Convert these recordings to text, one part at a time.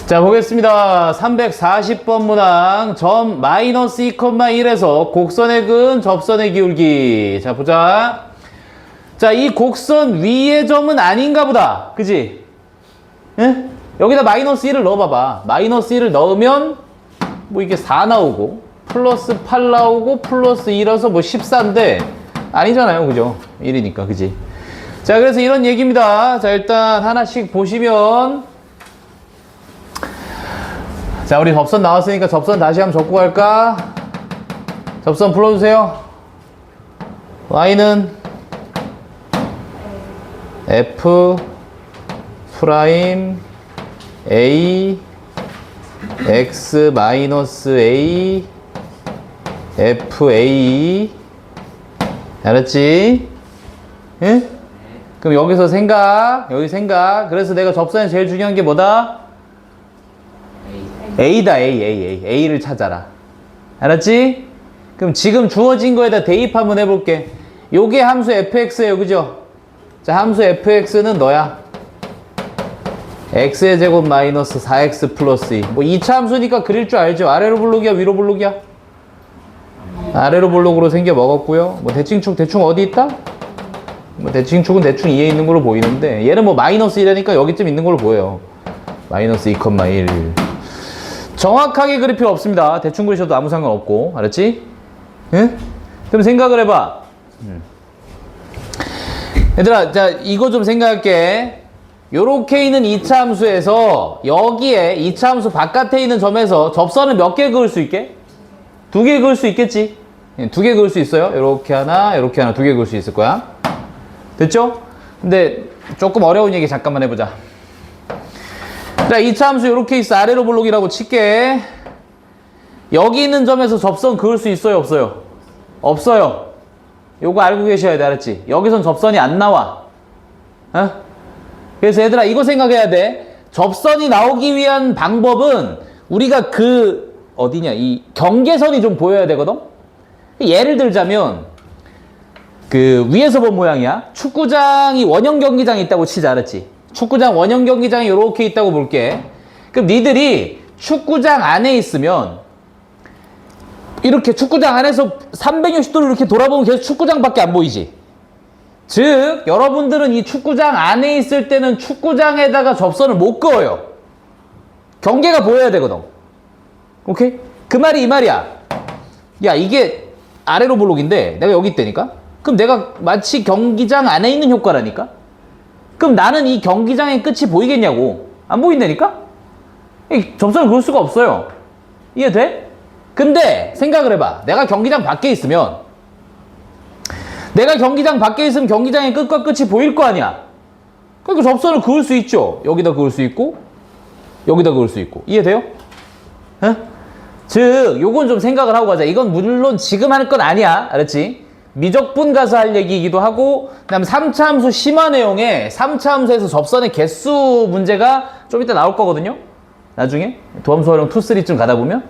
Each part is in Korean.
자, 보겠습니다. 340번 문항 점 마이너스 2,1에서 곡선의 근, 접선의 기울기. 자, 보자. 자, 이 곡선 위의 점은 아닌가 보다. 그지? 예? 여기다 마이너스 1을 넣어봐봐. 마이너스 1을 넣으면 뭐 이게 4 나오고 플러스 8 나오고 플러스 2라서 뭐 14인데 아니잖아요. 그죠? 1이니까. 그지? 자, 그래서 이런 얘기입니다. 자, 일단 하나씩 보시면, 자, 우리 접선 나왔으니까 접선 다시 한번 적고 갈까? 접선 불러주세요. y는 f 프라임 a x 마이너스 a f a. 알았지? 응? 그럼 여기서 생각, 여기 생각. 그래서 내가 접선에 제일 중요한 게 뭐다? A다, A를 찾아라. 알았지? 그럼 지금 주어진 거에다 대입 한번 해볼게. 요게 함수 fx예요, 그죠? 자, 함수 fx는 너야. x의 제곱 마이너스 4x 플러스 2. 뭐 2차 함수니까 그릴 줄 알죠? 아래로 볼록이야, 위로 볼록이야? 아래로 볼록으로 생겨 먹었고요. 뭐 대칭축 대충 어디 있다? 뭐 대칭축은 대충 2에 있는 걸로 보이는데, 얘는 뭐 마이너스 1이니까 여기쯤 있는 걸로 보여요. 마이너스 2,1. 정확하게 그릴 필요 없습니다. 대충 그리셔도 아무 상관없고. 알았지? 응? 그럼 생각을 해봐. 얘들아, 자, 이거 좀 생각할게. 요렇게 있는 2차 함수에서 여기에 2차 함수 바깥에 있는 점에서 접선을 몇 개 그을 수 있게? 2개 그을 수 있겠지? 2개 그을 수 있어요. 요렇게 하나, 요렇게 하나, 2개 그을 수 있을 거야. 됐죠? 근데 조금 어려운 얘기 잠깐만 해보자. 자, 2차 함수 요렇게 있어. 아래로 볼록이라고 칠게. 여기 있는 점에서 접선 그을 수 있어요, 없어요? 없어요. 요거 알고 계셔야 돼. 알았지? 여기선 접선이 안 나와. 어? 그래서 얘들아, 이거 생각해야 돼. 접선이 나오기 위한 방법은 우리가 어디냐, 이 경계선이 좀 보여야 되거든? 예를 들자면, 위에서 본 모양이야. 축구장이 원형 경기장이 있다고 치자. 알았지? 축구장 원형 경기장이 이렇게 있다고 볼게. 그럼 니들이 축구장 안에 있으면 이렇게 축구장 안에서 360도로 이렇게 돌아보면 계속 축구장밖에 안 보이지. 즉 여러분들은 이 축구장 안에 있을 때는 축구장에다가 접선을 못 그어요. 경계가 보여야 되거든. 오케이? 그 말이 이 말이야. 야, 이게 아래로 볼록인데 내가 여기 있다니까? 그럼 내가 마치 경기장 안에 있는 효과라니까? 그럼 나는 이 경기장의 끝이 보이겠냐고. 안 보인다니까? 접선을 그을 수가 없어요. 이해돼? 근데 생각을 해봐. 내가 경기장 밖에 있으면 경기장의 끝과 끝이 보일 거 아니야. 그러니까 접선을 그을 수 있죠. 여기다 그을 수 있고 여기다 그을 수 있고. 이해돼요? 에? 즉 요건 좀 생각을 하고 가자. 이건 물론 지금 할 건 아니야. 알았지? 미적분 가서 할 얘기이기도 하고, 그 다음에 3차 함수 심화 내용에 3차 함수에서 접선의 개수 문제가 좀 이따 나올 거거든요. 나중에 도함수 활용 2, 3쯤 가다 보면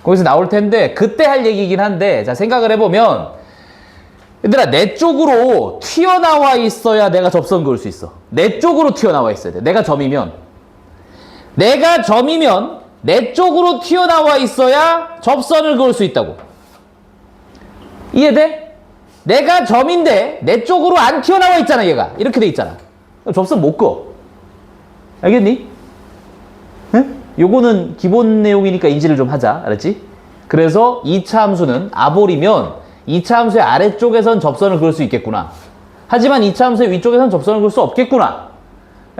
거기서 나올 텐데 그때 할 얘기이긴 한데, 자, 생각을 해보면 얘들아, 내 쪽으로 튀어나와 있어야 내가 접선 그을 수 있어. 내 쪽으로 튀어나와 있어야 돼. 내가 점이면 내 쪽으로 튀어나와 있어야 접선을 그을 수 있다고. 이해돼? 내가 점인데 내 쪽으로 안 튀어나와 있잖아. 얘가 이렇게 돼 있잖아. 접선 못 그어. 알겠니? 응? 요거는 기본 내용이니까 인지를 좀 하자. 알았지? 그래서 2차 함수는 아볼이면 2차 함수의 아래쪽에선 접선을 그을 수 있겠구나. 하지만 2차 함수의 위쪽에선 접선을 그을 수 없겠구나.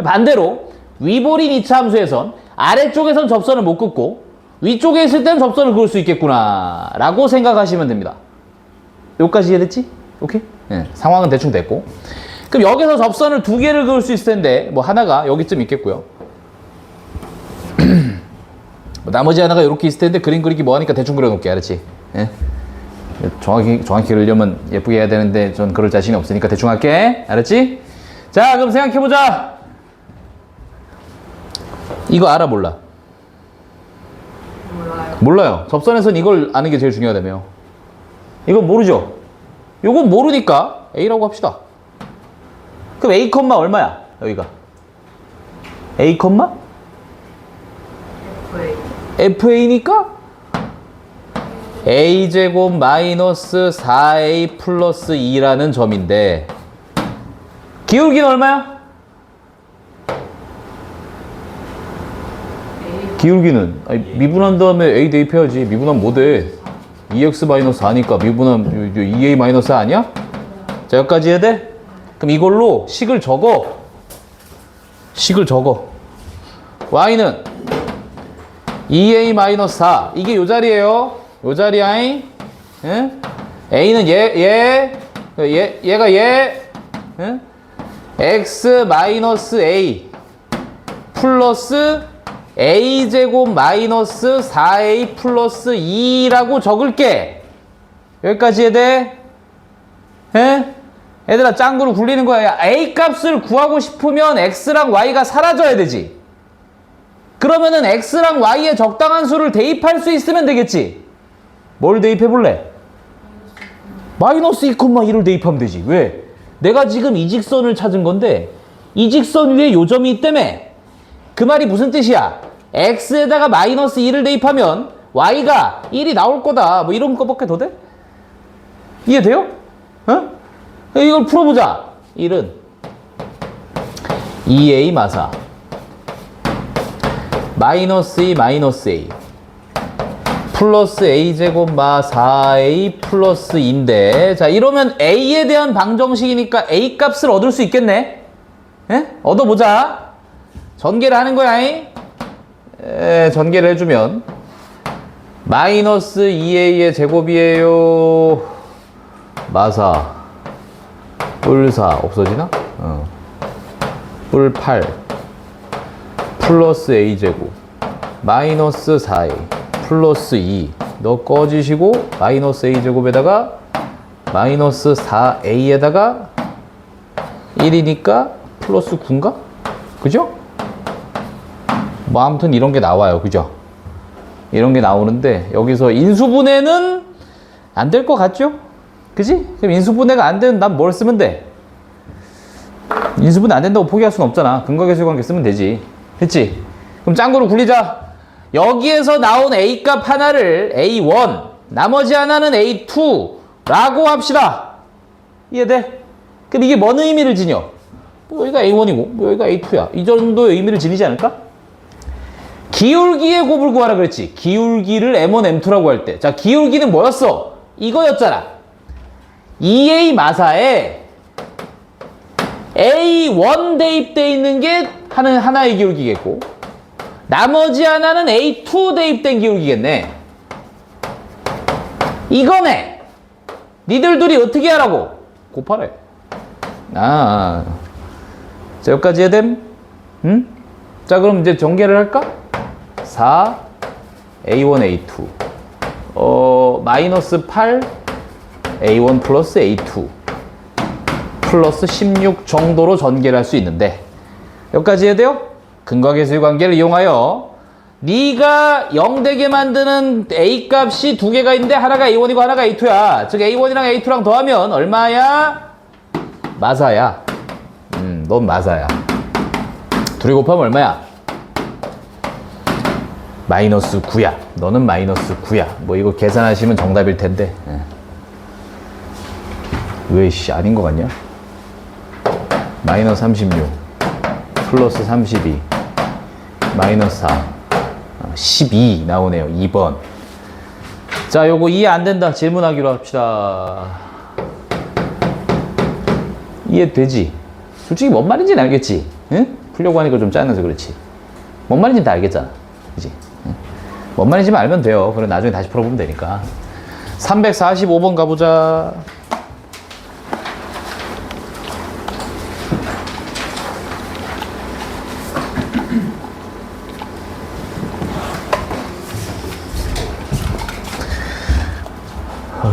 반대로 위볼인 2차 함수에선 아래쪽에선 접선을 못 긋고 위쪽에 있을 때는 접선을 그을 수 있겠구나 라고 생각하시면 됩니다. 여기까지 이해됐지? 오케이? 네, 상황은 대충 됐고. 그럼 여기서 접선을 2개를 그을 수 있을 텐데 뭐 하나가 여기쯤 있겠고요. 뭐 나머지 하나가 이렇게 있을 텐데 그림 그리기 뭐하니까 대충 그려놓을게. 알았지? 네? 정확히 그리려면 예쁘게 해야 되는데 전 그럴 자신이 없으니까 대충 할게. 알았지? 자, 그럼 생각해보자. 이거 알아, 몰라? 몰라요. 접선에선 이걸 아는 게 제일 중요하다며. 이건 모르죠? 요건 모르니까 A라고 합시다. 그럼 A, 얼마야? 여기가 A, FA니까 A제곱 마이너스 4A 플러스 2라는 점인데 기울기는 얼마야? 기울기는 미분한 다음에 A 대입해야지. 미분하면 뭐돼? 2x 마이너스 4니까 미분하면 2A 마이너스 4 아니야? 자, 여기까지 해야 돼? 그럼 이걸로 식을 적어. y는 2A 마이너스 4. 이게 요 자리에요. 요 자리야잉. 예? A는 얘가 예? x 마이너스 A 플러스 A제곱 마이너스 4A 플러스 2라고 적을게. 여기까지 해야 돼? 예? 얘들아, 짱구로 굴리는 거야. A 값을 구하고 싶으면 X랑 Y가 사라져야 되지. 그러면은 X랑 Y의 적당한 수를 대입할 수 있으면 되겠지. 뭘 대입해 볼래? 마이너스 2,1을 대입하면 되지. 왜? 내가 지금 이 직선을 찾은 건데 이 직선 위에 요점이 있다며. 그 말이 무슨 뜻이야? X에다가 마이너스 2를 대입하면 Y가 1이 나올 거다. 뭐 이런 거밖에 더 돼? 이해돼요? 어? 이걸 풀어보자. 1은 2A 마사 마이너스 2 마이너스 A 플러스 A제곱 마 4A 플러스 2인데, 자, 이러면 A에 대한 방정식이니까 A 값을 얻을 수 있겠네? 에? 얻어보자. 전개를 하는 거야. 전개를 해주면 마이너스 2A의 제곱이에요. 마사 뿔4 없어지나? 뿔 8 플러스 A제곱 마이너스 4A 플러스 2. 너 꺼지시고 마이너스 A제곱에다가 마이너스 4A에다가 1이니까 플러스 9인가? 그죠? 뭐 아무튼 이런 게 나와요. 그죠? 이런 게 나오는데 여기서 인수분해는 안 될 것 같죠? 그지? 그럼 인수분해가 안 되는 난 뭘 쓰면 돼? 인수분해 안 된다고 포기할 수는 없잖아. 근거계수관계 쓰면 되지. 됐지? 그럼 짱구로 굴리자. 여기에서 나온 A 값 하나를 A1, 나머지 하나는 A2라고 합시다. 이해돼? 그럼 이게 뭔 의미를 지녀? 뭐 여기가 A1이고 뭐 여기가 A2야. 이 정도의 의미를 지니지 않을까? 기울기의 곱을 구하라 그랬지. 기울기를 M1, M2라고 할 때. 자, 기울기는 뭐였어? 이거였잖아. 2A 마사에 A1 대입되어 있는 게 하나의 기울기겠고, 나머지 하나는 A2 대입된 기울기겠네. 이거네. 니들 둘이 어떻게 하라고? 곱하래. 자, 여기까지 해야 됨? 응? 자, 그럼 이제 전개를 할까? 4 A1 A2 마이너스 8 A1 플러스 A2 플러스 16 정도로 전개를 할 수 있는데, 여기까지 해야 돼요? 근거계수의 관계를 이용하여 네가 0 되게 만드는 A 값이 두 개가 있는데 하나가 A1이고 하나가 A2야. 즉 A1이랑 A2랑 더하면 얼마야? 마사야. 넌 마사야. 둘이 곱하면 얼마야? 마이너스 9야. 너는 마이너스 9야. 뭐 이거 계산하시면 정답일 텐데. 왜 아닌 것 같냐? 마이너스 36 플러스 32 마이너스 4 12 나오네요. 2번. 자, 요거 이해 안 된다. 질문하기로 합시다. 이해되지? 솔직히 뭔 말인지는 알겠지? 응? 풀려고 하니까 좀 짜증나서 그렇지. 뭔 말인지는 다 알겠잖아. 그치? 응? 뭔 말인지만 알면 돼요. 그럼 나중에 다시 풀어보면 되니까. 345번 가보자.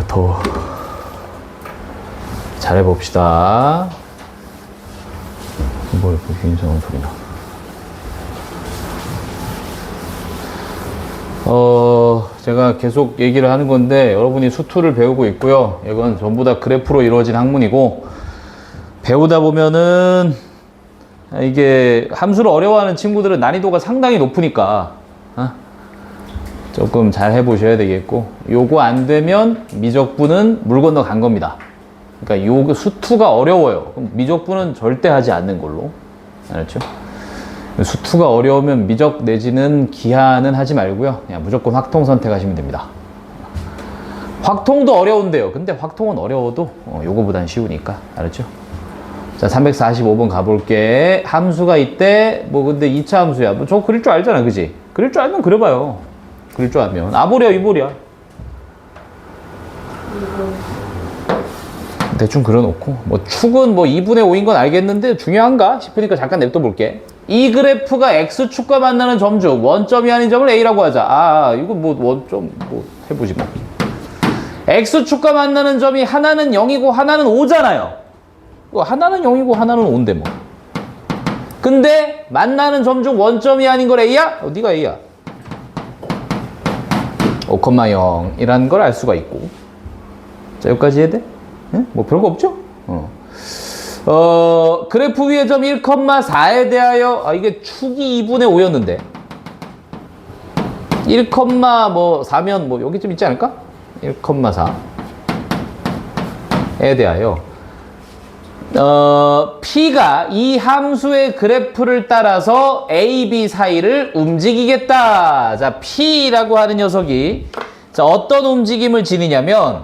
더워. 잘해봅시다. 뭐 이렇게 굉장한 소리나. 제가 계속 얘기를 하는 건데 여러분이 수투를 배우고 있고요. 이건 전부 다 그래프로 이루어진 학문이고, 배우다 보면은 이게 함수를 어려워하는 친구들은 난이도가 상당히 높으니까 조금 잘 해보셔야 되겠고, 요거 안 되면 미적분은 물 건너 간 겁니다. 그러니까 요 수투가 어려워요. 그럼 미적분은 절대 하지 않는 걸로. 알았죠? 수투가 어려우면 미적 내지는 기하는 하지 말고요. 그냥 무조건 확통 선택하시면 됩니다. 확통도 어려운데요. 근데 확통은 어려워도 요거보단 쉬우니까. 알았죠? 자, 345번 가볼게. 함수가 있대. 뭐 근데 2차 함수야. 뭐 저 그릴 줄 알잖아. 그지? 그릴 줄 알면 그려봐요. 그릴 줄 알면. 아보리야, 이보리야. 대충 그려놓고. 뭐 축은 뭐 2분의 5인 건 알겠는데 중요한가 싶으니까 잠깐 냅둬 볼게. 이 그래프가 X축과 만나는 점 중 원점이 아닌 점을 A라고 하자. 이거 뭐 원점 뭐 해보지 뭐. X축과 만나는 점이 하나는 0이고 하나는 5잖아요. 하나는 0이고 하나는 5인데 뭐. 근데 만나는 점 중 원점이 아닌 걸 A야? 네가 A야. 5,0이라는 걸 알 수가 있고. 자, 여기까지 해야 돼? 응? 뭐 별거 없죠? 그래프 위의 점 1,4에 대하여, 이게 축이 2분의 5였는데 1,4면 뭐 여기쯤 있지 않을까? 1,4에 대하여 P가 이 함수의 그래프를 따라서 A, B 사이를 움직이겠다. 자, P라고 하는 녀석이 자, 어떤 움직임을 지니냐면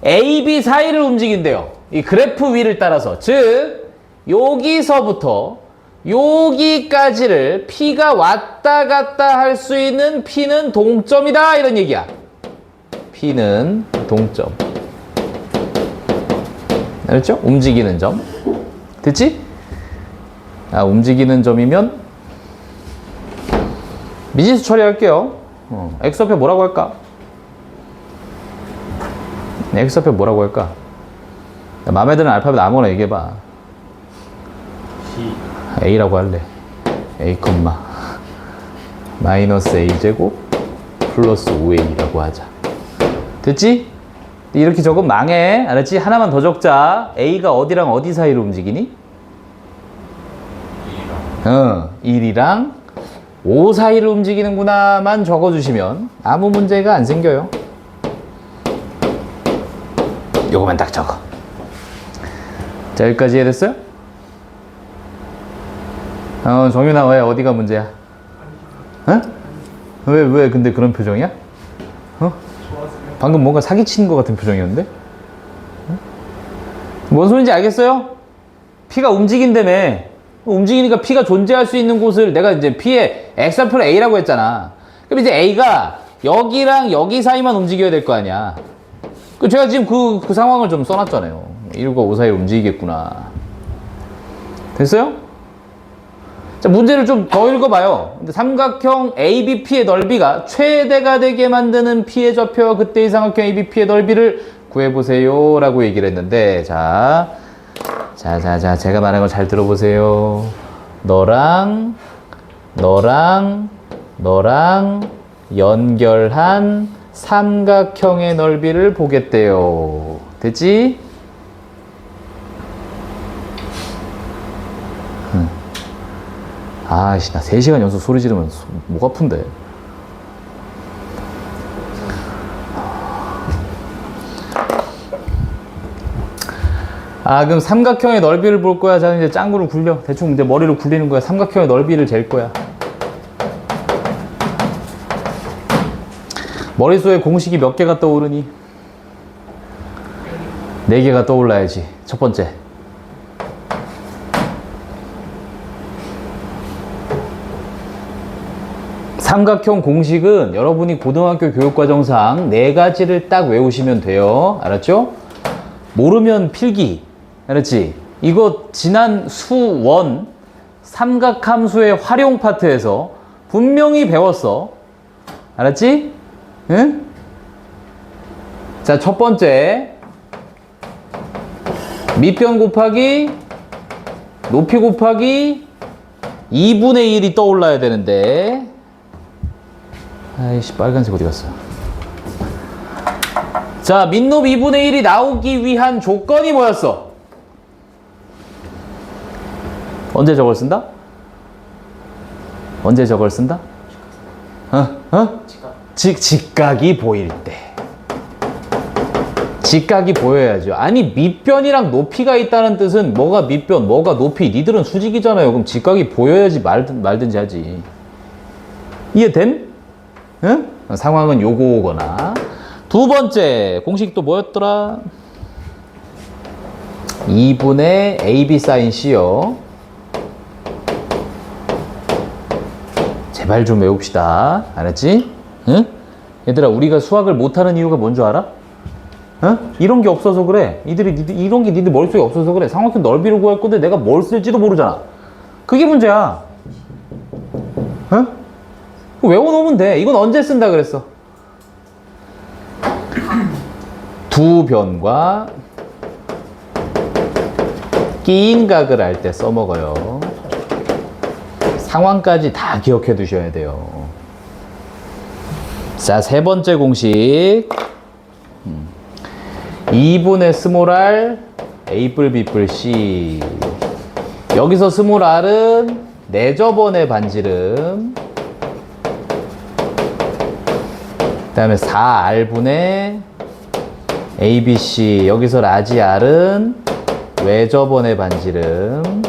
A, B 사이를 움직인대요. 이 그래프 위를 따라서. 즉 여기서부터 여기까지를 P가 왔다 갔다 할 수 있는 P는 동점이다. 이런 얘기야. P는 동점. 알았죠? 움직이는 점. 됐지? 움직이는 점이면 미지수 처리할게요. X좌표 뭐라고 할까? X좌표 뭐라고 할까? 마음에 드는 알파벳 아무거나 얘기해봐. A라고 할래. A, 마이너스 A제곱 플러스 5A라고 하자. 됐지? 이렇게 적으면 망해. 알았지? 하나만 더 적자. A가 어디랑 어디 사이로 움직이니? 1이랑 5 사이를 움직이는구나만 적어주시면 아무 문제가 안 생겨요. 요거만 딱 적어. 자, 여기까지 이해됐어요? 정윤아, 왜 어디가 문제야? 왜 근데 그런 표정이야? 방금 뭔가 사기치는 것 같은 표정이었는데? 뭔 소린지 알겠어요? P가 움직인다며. 움직이니까 P가 존재할 수 있는 곳을 내가 이제 P의 X좌표를 A라고 했잖아. 그럼 이제 A가 여기랑 여기 사이만 움직여야 될 거 아니야. 제가 지금 그 상황을 좀 써놨잖아요. 1과 5 사이로 움직이겠구나. 됐어요? 자, 문제를 좀 더 읽어봐요. 근데 삼각형 ABP의 넓이가 최대가 되게 만드는 P의 좌표와 그때의 삼각형 ABP의 넓이를 구해보세요. 라고 얘기를 했는데, 자, 제가 말한 걸 잘 들어보세요. 너랑 연결한 삼각형의 넓이를 보겠대요. 됐지? 아이씨, 나 3시간 연속 소리 지르면 목 아픈데. 그럼 삼각형의 넓이를 볼 거야. 자, 이제 짱구를 굴려. 대충 이제 머리로 굴리는 거야. 삼각형의 넓이를 잴 거야. 머릿속에 공식이 몇 개가 떠오르니? 4개가 떠올라야지. 첫 번째. 삼각형 공식은 여러분이 고등학교 교육과정상 4가지를 딱 외우시면 돼요. 알았죠? 모르면 필기. 알았지? 이거 지난 수1 삼각함수의 활용 파트에서 분명히 배웠어. 알았지? 응? 자, 첫 번째. 밑변 곱하기 높이 곱하기 2분의 1이 떠올라야 되는데, 아이씨, 빨간색 어디 갔어? 자, 밑높 2분의 1이 나오기 위한 조건이 뭐였어? 언제 저걸 쓴다? 언제 저걸 쓴다? 직각이 보일 때. 직각이 보여야죠. 아니 밑변이랑 높이가 있다는 뜻은 뭐가 밑변, 뭐가 높이. 니들은 수직이잖아요. 그럼 직각이 보여야지 말든지 하지. 이해됨? 응? 상황은 요거거나. 두 번째 공식도 뭐였더라? 2분의 AB sin C요. 제발 좀 외웁시다. 알았지? 응? 얘들아, 우리가 수학을 못하는 이유가 뭔 줄 알아? 어? 이런 게 없어서 그래. 이런 게 니들 머릿속에 없어서 그래. 삼각형 넓이를 구할 건데 내가 뭘 쓸지도 모르잖아. 그게 문제야. 어? 외워놓으면 돼. 이건 언제 쓴다 그랬어? 두 변과 끼인 각을 할 때 써먹어요. 상황까지 다 기억해 두셔야 돼요. 자, 세 번째 공식. 2분의 스몰 r A뿔 B뿔 C. 여기서 스몰 r은 내저번의 반지름, 그 다음에 4r분의 ABC. 여기서 라지 r은 외저번의 반지름.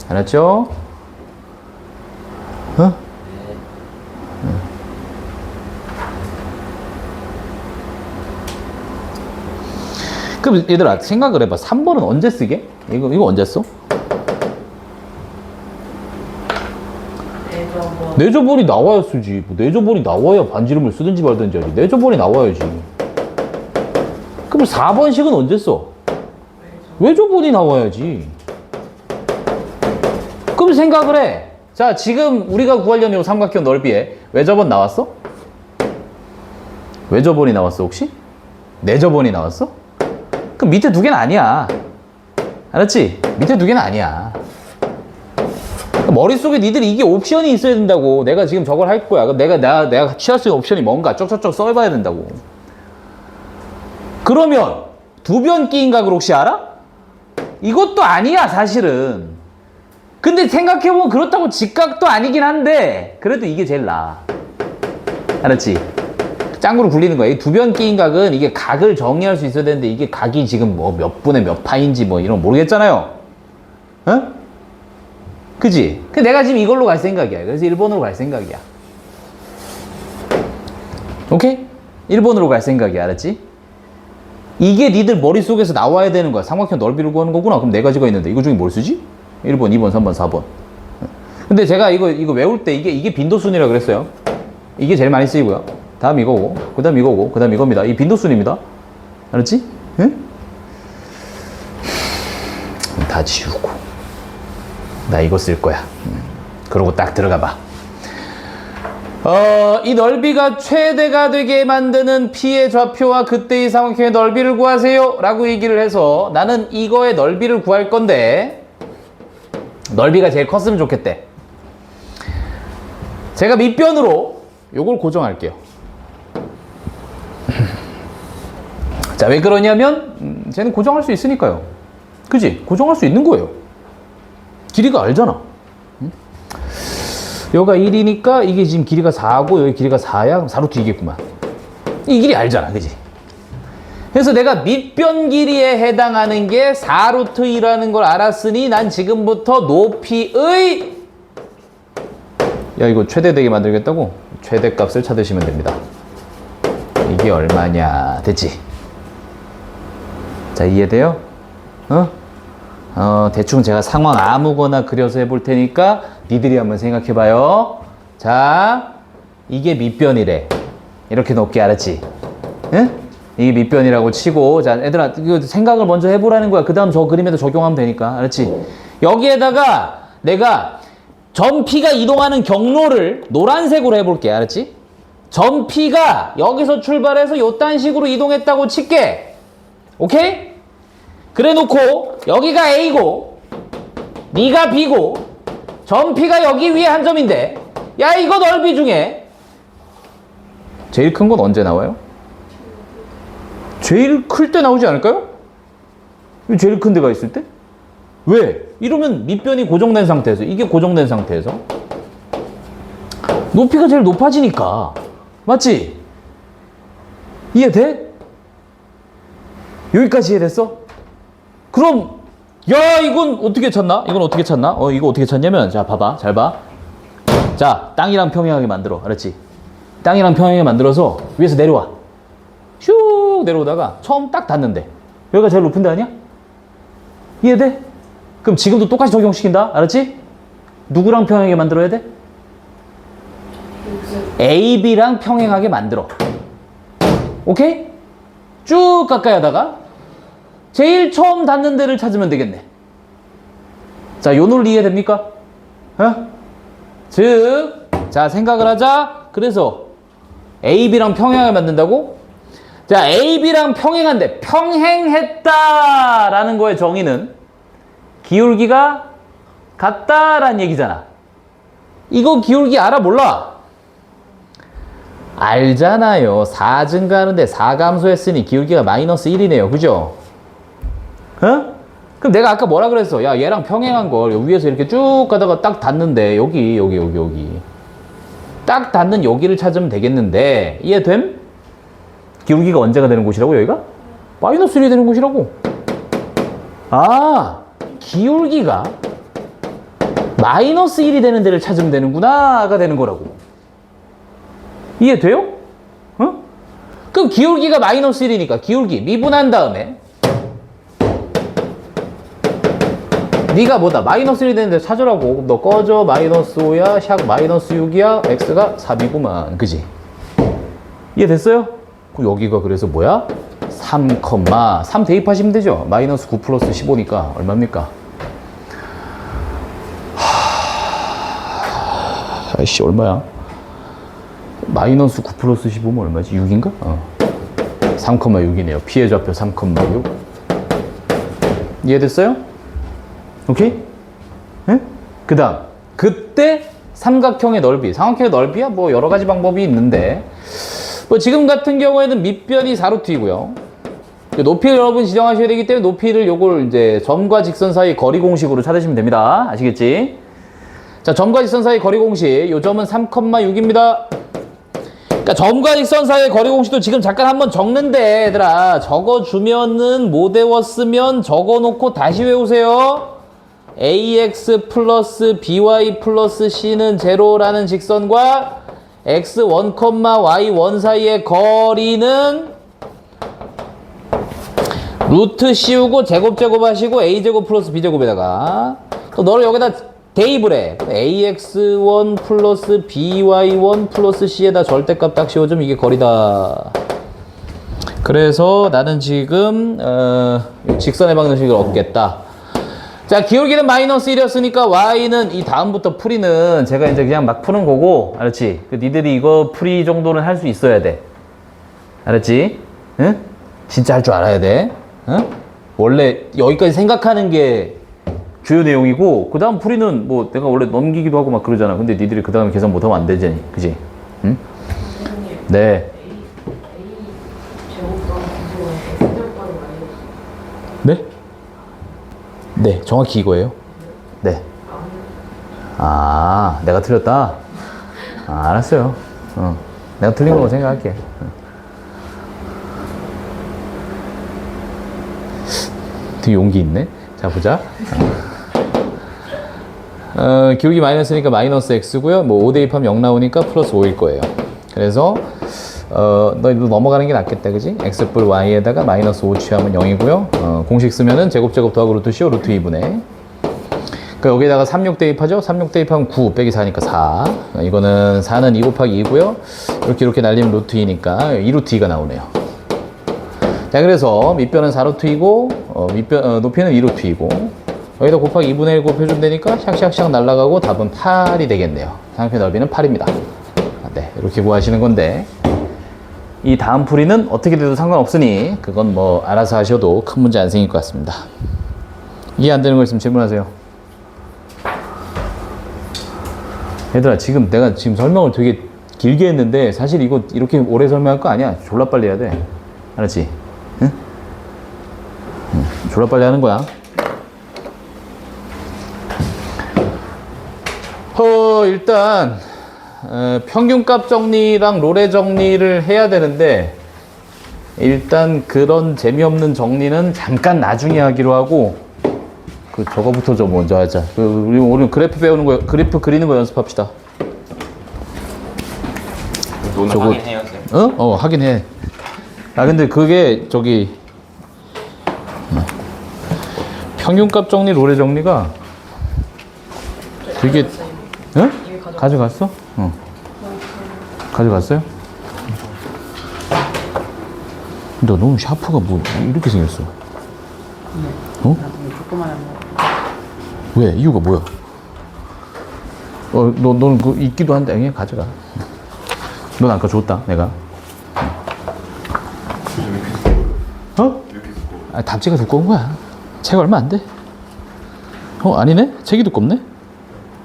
알았죠? 어? 그럼 얘들아 생각을 해봐. 3번은 언제 쓰게? 이거 언제 써? 내저번이 나와야 쓰지. 뭐 내저번이 나와야 반지름을 쓰든지 말든지 하지. 내저번이 나와야지. 그럼 4번식은 언제 써? 외저번이 나와야지. 그럼 생각을 해. 자, 지금 우리가 구하려는 요 삼각형 넓이에 외저번 나왔어? 외저번이 나왔어 혹시? 내저번이 나왔어? 그럼 밑에 두 개는 아니야. 알았지? 밑에 두 개는 아니야. 머릿속에 니들이 이게 옵션이 있어야 된다고. 내가 지금 저걸 할 거야. 그럼 내가 취할 수 있는 옵션이 뭔가 쪽쪽쪽 써봐야 된다고. 그러면 두 변 끼인 각을 혹시 알아? 이것도 아니야 사실은. 근데 생각해보면 그렇다고 직각도 아니긴 한데 그래도 이게 제일 나아. 알았지? 짱구로 굴리는 거야. 이 두 변 끼인 각은 이게 각을 정의할 수 있어야 되는데 이게 각이 지금 뭐 몇 분의 몇 파인지 뭐 이런 거 모르겠잖아요. 어? 그지? 근데 내가 지금 이걸로 갈 생각이야. 그래서 1번으로 갈 생각이야. 오케이? 1번으로 갈 생각이야. 알았지? 이게 니들 머릿속에서 나와야 되는 거야. 삼각형 넓이를 구하는 거구나. 그럼 네 가지가 있는데 이거 중에 뭘 쓰지? 1번, 2번, 3번, 4번. 근데 제가 이거 외울 때 이게 빈도순이라고 그랬어요. 이게 제일 많이 쓰이고요. 다음 이거고, 그 다음 이거고, 그 다음 이겁니다. 이 빈도순입니다. 알았지? 응? 다 지우고. 나 이거 쓸 거야. 그러고 딱 들어가 봐. 이 넓이가 최대가 되게 만드는 P의 좌표와 그때의 삼각형의 넓이를 구하세요. 라고 얘기를 해서 나는 이거의 넓이를 구할 건데 넓이가 제일 컸으면 좋겠대. 제가 밑변으로 요걸 고정할게요. 자, 왜 그러냐면 쟤는 고정할 수 있으니까요. 그지? 고정할 수 있는 거예요. 길이가 알잖아. 여기가 1이니까 이게 지금 길이가 4고 여기 길이가 4야? 그럼 4루트 2겠구만. 이 길이 알잖아. 그지? 그래서 내가 밑변 길이에 해당하는 게 4루트 2라는 걸 알았으니 난 지금부터 높이의 이거 최대되게 만들겠다고? 최대값을 찾으시면 됩니다. 이게 얼마냐? 됐지? 자, 이해돼요? 대충 제가 상황 아무거나 그려서 해볼 테니까 니들이 한번 생각해봐요. 자, 이게 밑변이래. 이렇게 높게 알았지? 응? 이게 밑변이라고 치고, 자, 얘들아, 이거 생각을 먼저 해보라는 거야. 그 다음 저 그림에도 적용하면 되니까. 알았지? 여기에다가 내가 점 P가 이동하는 경로를 노란색으로 해볼게. 알았지? 점 P가 여기서 출발해서 요딴 식으로 이동했다고 칠게. 오케이? 그래 놓고 여기가 A고 네가 B고 점 P가 여기 위에 한 점인데 야, 이거 넓이 중에 제일 큰 건 언제 나와요? 제일 클 때 나오지 않을까요? 제일 큰 데가 있을 때? 왜? 이러면 밑변이 고정된 상태에서, 이게 고정된 상태에서 높이가 제일 높아지니까. 맞지? 이해돼? 여기까지 이해됐어? 그럼 야 이건 어떻게 찾나? 이건 어떻게 찾나? 이거 어떻게 찾냐면 자 봐봐 잘 봐. 자 땅이랑 평행하게 만들어. 알았지? 땅이랑 평행하게 만들어서 위에서 내려와. 슉 내려오다가 처음 딱 닿는데 여기가 제일 높은 데 아니야? 이해돼? 그럼 지금도 똑같이 적용시킨다. 알았지? 누구랑 평행하게 만들어야 돼? A, B랑 평행하게 만들어. 오케이? 쭉 가까이 하다가 제일 처음 닿는 데를 찾으면 되겠네. 자, 요 논리 이해됩니까? 즉, 자, 생각을 하자. 그래서 A, B랑 평행하게 만든다고? 자, A, B랑 평행한데 평행했다라는 거의 정의는 기울기가 같다라는 얘기잖아. 이거 기울기 알아 몰라? 알잖아요. 4 증가하는데 4 감소했으니 기울기가 마이너스 1이네요. 그죠? 그럼 내가 아까 뭐라 그랬어? 야, 얘랑 평행한 걸 위에서 이렇게 쭉 가다가 딱 닿는데 여기 딱 닿는 여기를 찾으면 되겠는데 이해됨? 기울기가 언제가 되는 곳이라고 여기가? 마이너스 1이 되는 곳이라고. 아, 기울기가 마이너스 1이 되는 데를 찾으면 되는구나가 되는 거라고. 이해돼요? 그럼 기울기가 마이너스 1이니까 기울기 미분한 다음에 네가 뭐다? 마이너스 1이 되는데 찾으라고. 그럼 너 꺼져. 마이너스 5야 샥 마이너스 6이야 x가 4이구만. 그지? 이해됐어요? 그럼 여기가 그래서 뭐야? 3, 3 대입하시면 되죠. 마이너스 9 플러스 15니까 얼마입니까? 아이씨 얼마야? 마이너스 9 플러스 15면 얼마지? 6인가? 3,6이네요. 피해 좌표 3,6. 이해됐어요? 오케이? 네? 그 다음 그때 삼각형의 넓이, 삼각형의 넓이야 뭐 여러 가지 방법이 있는데 뭐 지금 같은 경우에는 밑변이 4루트이고요. 높이를 여러분 지정하셔야 되기 때문에 높이를 요걸 이제 점과 직선 사이 거리 공식으로 찾으시면 됩니다. 아시겠지? 자, 점과 직선 사이 거리 공식. 요 점은 3,6입니다. 그러니까 점과 직선 사이의 거리 공식도 지금 잠깐 한번 적는데 얘들아 적어주면은 못 외웠으면 적어놓고 다시 외우세요. ax 플러스 by 플러스 c는 제로라는 직선과 x1, y1 사이의 거리는 루트 씌우고 제곱 하시고 a제곱 플러스 b제곱에다가 또 너를 여기다 대입을 해. ax1 플러스 by1 플러스 c에다 절대값 딱 씌워주면 이게 거리다. 그래서 나는 지금 직선의 방정식을 얻겠다. 자, 기울기는 마이너스 1이었으니까 y는 이 다음부터 풀이는 제가 이제 그냥 막 푸는 거고, 알았지? 니들이 이거 풀이 정도는 할 수 있어야 돼. 알았지? 응? 진짜 할 줄 알아야 돼. 응? 원래 여기까지 생각하는 게 주요 내용이고, 그 다음 풀이는 뭐 내가 원래 넘기기도 하고 막 그러잖아. 근데 니들이 그 다음에 계산 못하면 안 되지. 그지? 응? 네. 네? 네, 정확히 이거예요. 네. 아, 내가 틀렸다? 아, 알았어요. 내가 틀린 거라고 생각할게. 되게 용기 있네. 자, 보자. 기울기 마이너스니까 마이너스 x고요. 뭐 5 대입하면 0 나오니까 플러스 5일 거예요. 그래서 너 이거 넘어가는 게 낫겠다, 그지? x 뿔 y에다가 마이너스 5 취하면 0이고요. 공식 쓰면은 제곱 더하고 루트 co 루트 2분의. 그러니까 여기다가 36 대입하죠? 36 대입하면 9 빼기 4니까 4. 이거는 4는 2 곱하기 2고요. 이렇게 날리면 루트 2니까 2 루트 2가 나오네요. 자, 그래서 밑변은 4 루트 2고 높이는 2 루트 2고 여기다 곱하기 2분의 1 곱해주면 되니까 샥샥샥 날아가고 답은 8이 되겠네요. 삼각형 넓이는 8입니다. 네, 이렇게 구하시는 건데 이 다음 풀이는 어떻게 돼도 상관없으니 그건 뭐 알아서 하셔도 큰 문제 안 생길 것 같습니다. 이해 안 되는 거 있으면 질문하세요. 얘들아, 지금 내가 설명을 되게 길게 했는데 사실 이거 이렇게 오래 설명할 거 아니야. 졸라 빨리 해야 돼. 알았지? 응? 졸라 빨리 하는 거야. 일단 평균값 정리랑 로레 정리를 해야 되는데 일단 그런 재미없는 정리는 잠깐 나중에 하기로 하고 저거부터 좀 먼저 하자. 우리 오늘 그래프 배우는 거, 그래프 그리는 거 연습합시다. 오늘 저거- 하긴 해요, 쌤. 하긴 해. 근데 그게 평균값 정리, 로레 정리가 되게 가져갔어? 가져갔어요? 근데 너무 샤프가 뭐 이렇게 생겼어? 왜? 이유가 뭐야? 너는 그 있기도 한데 그냥 가져가. 넌 아까 줬다, 내가. 답지가 두꺼운 거야. 책 얼마 안 돼. 아니네? 책이 두껍네?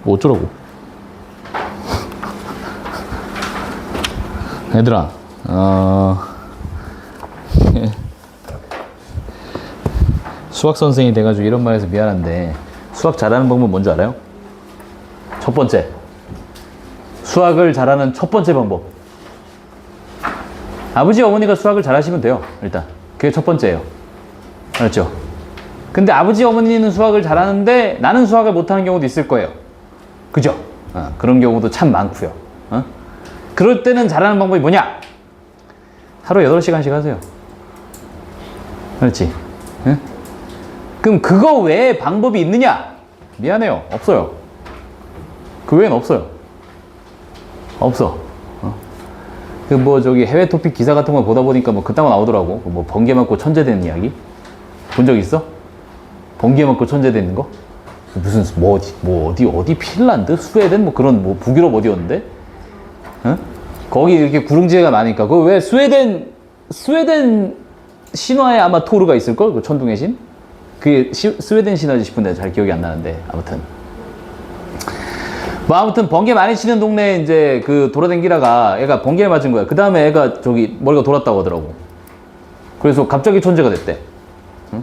뭐 어쩌라고. 얘들아, 수학 선생이 돼가지고 이런 말해서 미안한데, 수학 잘하는 방법 뭔지 알아요? 첫 번째. 수학을 잘하는 첫 번째 방법. 아버지, 어머니가 수학을 잘하시면 돼요, 일단. 그게 첫 번째예요. 알았죠? 근데 아버지, 어머니는 수학을 잘하는데 나는 수학을 못하는 경우도 있을 거예요. 그죠? 그런 경우도 참 많고요. 그럴 때는 잘하는 방법이 뭐냐? 하루 8시간씩 하세요. 그렇지? 응? 그럼 그거 외에 방법이 있느냐? 미안해요. 없어요. 그 외엔 없어요. 없어. 해외 토픽 기사 같은 거 보다 보니까 그딴 거 나오더라고. 번개 맞고 천재 되는 이야기. 본 적 있어? 번개 맞고 천재 되는 거? 무슨, 어디 핀란드? 스웨덴? 그런, 북유럽 어디였는데? 거기 이렇게 구릉지대가 많으니까. 그 왜 스웨덴 신화에 아마 토르가 있을걸? 그 천둥의 신? 그게 스웨덴 신화지 싶은데 잘 기억이 안 나는데. 아무튼 번개 많이 치는 동네에 이제 돌아댕기다가 애가 번개를 맞은 거야. 그 다음에 애가 머리가 돌았다고 하더라고. 그래서 갑자기 천재가 됐대. 응?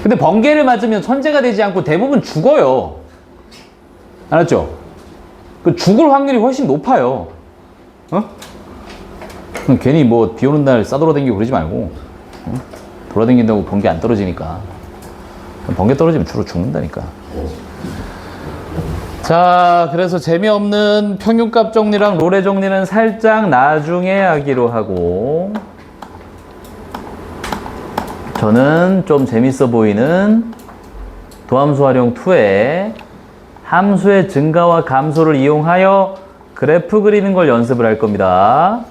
근데 번개를 맞으면 천재가 되지 않고 대부분 죽어요. 알았죠? 죽을 확률이 훨씬 높아요. 괜히 비 오는 날 싸돌아다니고 그러지 말고. 돌아다닌다고 번개 안 떨어지니까. 번개 떨어지면 주로 죽는다니까. 자, 그래서 재미없는 평균값 정리랑 로레 정리는 살짝 나중에 하기로 하고, 저는 좀 재밌어 보이는 도함수 활용 2에 함수의 증가와 감소를 이용하여 그래프 그리는 걸 연습을 할 겁니다.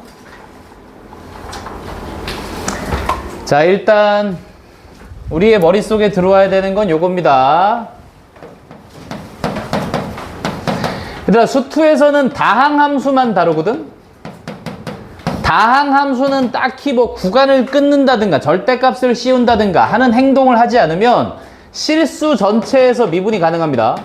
자, 일단 우리의 머릿속에 들어와야 되는 건 요겁니다. 얘들아, 수2에서는 다항함수만 다루거든? 다항함수는 딱히 구간을 끊는다든가 절대값을 씌운다든가 하는 행동을 하지 않으면 실수 전체에서 미분이 가능합니다.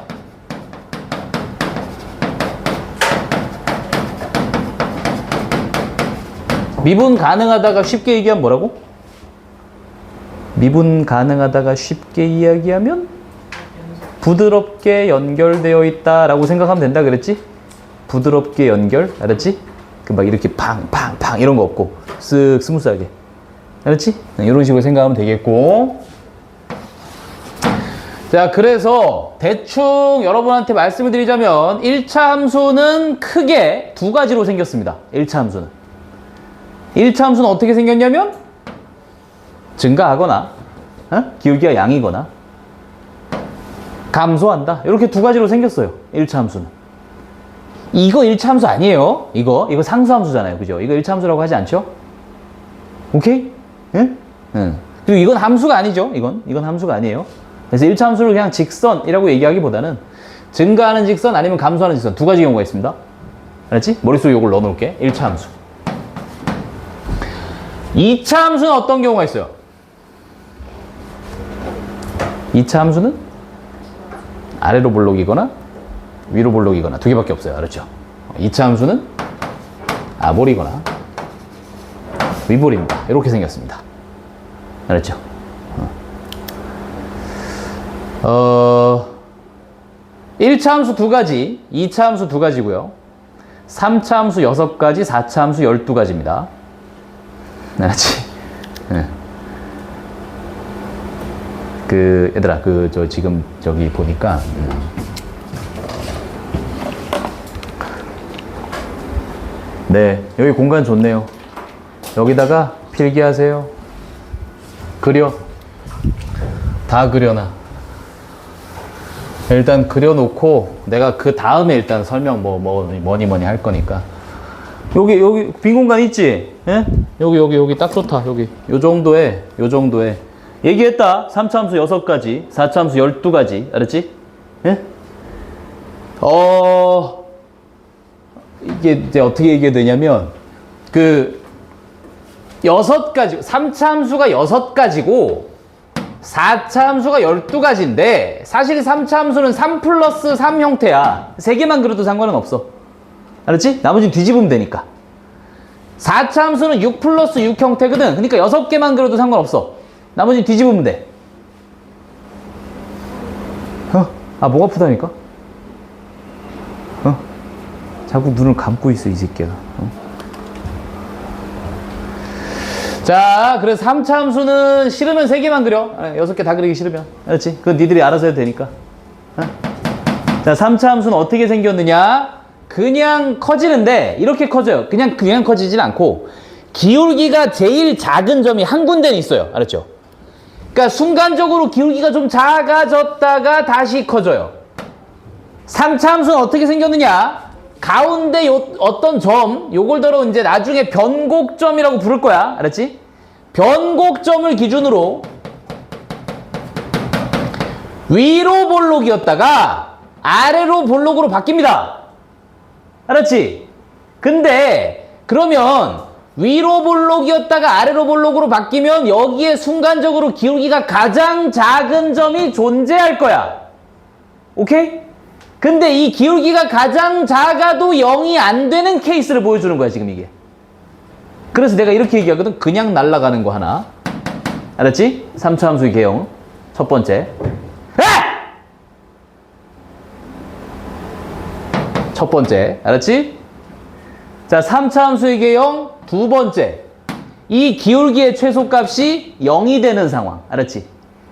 미분 가능하다가 쉽게 얘기하면 뭐라고? 미분 가능하다가 쉽게 이야기하면 부드럽게 연결되어 있다라고 생각하면 된다 그랬지? 부드럽게 연결, 알았지? 이렇게 팡팡팡 이런 거 없고 쓱 스무스하게, 알았지? 이런 식으로 생각하면 되겠고. 자, 그래서 대충 여러분한테 말씀을 드리자면 1차 함수는 크게 두 가지로 생겼습니다. 1차 함수는 어떻게 생겼냐면 증가하거나 기울기가 양이거나 감소한다. 이렇게 두 가지로 생겼어요. 1차 함수는. 이거 1차 함수 아니에요. 이거 상수 함수잖아요. 그죠? 이거 1차 함수라고 하지 않죠? 오케이? 응? 응. 그리고 이건 함수가 아니죠. 이건 함수가 아니에요. 그래서 1차 함수를 그냥 직선이라고 얘기하기보다는 증가하는 직선 아니면 감소하는 직선 두 가지 경우가 있습니다. 알았지? 머릿속에 이걸 넣어 놓을게. 1차 함수. 2차 함수는 어떤 경우가 있어요? 2차 함수는 아래로 볼록이거나 위로 볼록이거나 두 개밖에 없어요. 알았죠? 2차 함수는 아볼이거나 위볼입니다. 이렇게 생겼습니다. 알았죠? 1차 함수 2가지, 2차 함수 2가지고요. 3차 함수 6가지, 4차 함수 12가지입니다. 알았지? 네. 얘들아, 지금 저기 보니까, 네, 여기 공간 좋네요. 여기다가 필기하세요. 그려. 다 그려놔. 일단 그려놓고, 내가 그 다음에 일단 설명 뭐니 할 거니까. 여기 빈 공간 있지? 예? 여기 딱 좋다. 여기. 요 정도에. 얘기했다. 3차 함수 6가지, 4차 함수 12가지. 알았지? 예? 이게 이제 어떻게 얘기해야 되냐면, 6가지, 3차 함수가 6가지고, 4차 함수가 12가지인데, 사실 3차 함수는 3 플러스 3 형태야. 3개만 그려도 상관은 없어. 알았지? 나머지는 뒤집으면 되니까. 4차 함수는 6 플러스 6 형태거든. 그러니까 6개만 그려도 상관없어. 나머지는 뒤집으면 돼. 목 아프다니까? 자꾸 눈을 감고 있어, 이 새끼야. 자, 그래서 3차 함수는 싫으면 3개만 그려. 6개 다 그리기 싫으면. 알았지? 그건 니들이 알아서 해도 되니까. 자, 3차 함수는 어떻게 생겼느냐? 그냥 커지는데, 이렇게 커져요. 그냥 커지진 않고, 기울기가 제일 작은 점이 한 군데는 있어요. 알았죠? 그러니까 순간적으로 기울기가 좀 작아졌다가 다시 커져요. 3차 함수는 어떻게 생겼느냐? 가운데 어떤 점, 요걸더러 이제 나중에 변곡점이라고 부를 거야. 알았지? 변곡점을 기준으로 위로 볼록이었다가 아래로 볼록으로 바뀝니다. 알았지? 근데 그러면 위로 볼록이었다가 아래로 볼록으로 바뀌면 여기에 순간적으로 기울기가 가장 작은 점이 존재할 거야. 오케이? 근데 이 기울기가 가장 작아도 0이 안 되는 케이스를 보여주는 거야, 지금 이게. 그래서 내가 이렇게 얘기하거든. 그냥 날아가는 거 하나. 알았지? 3차 함수의 개형. 첫 번째. 첫 번째. 알았지? 자, 3차 함수의 개형. 두 번째. 이 기울기의 최소값이 0이 되는 상황. 알았지?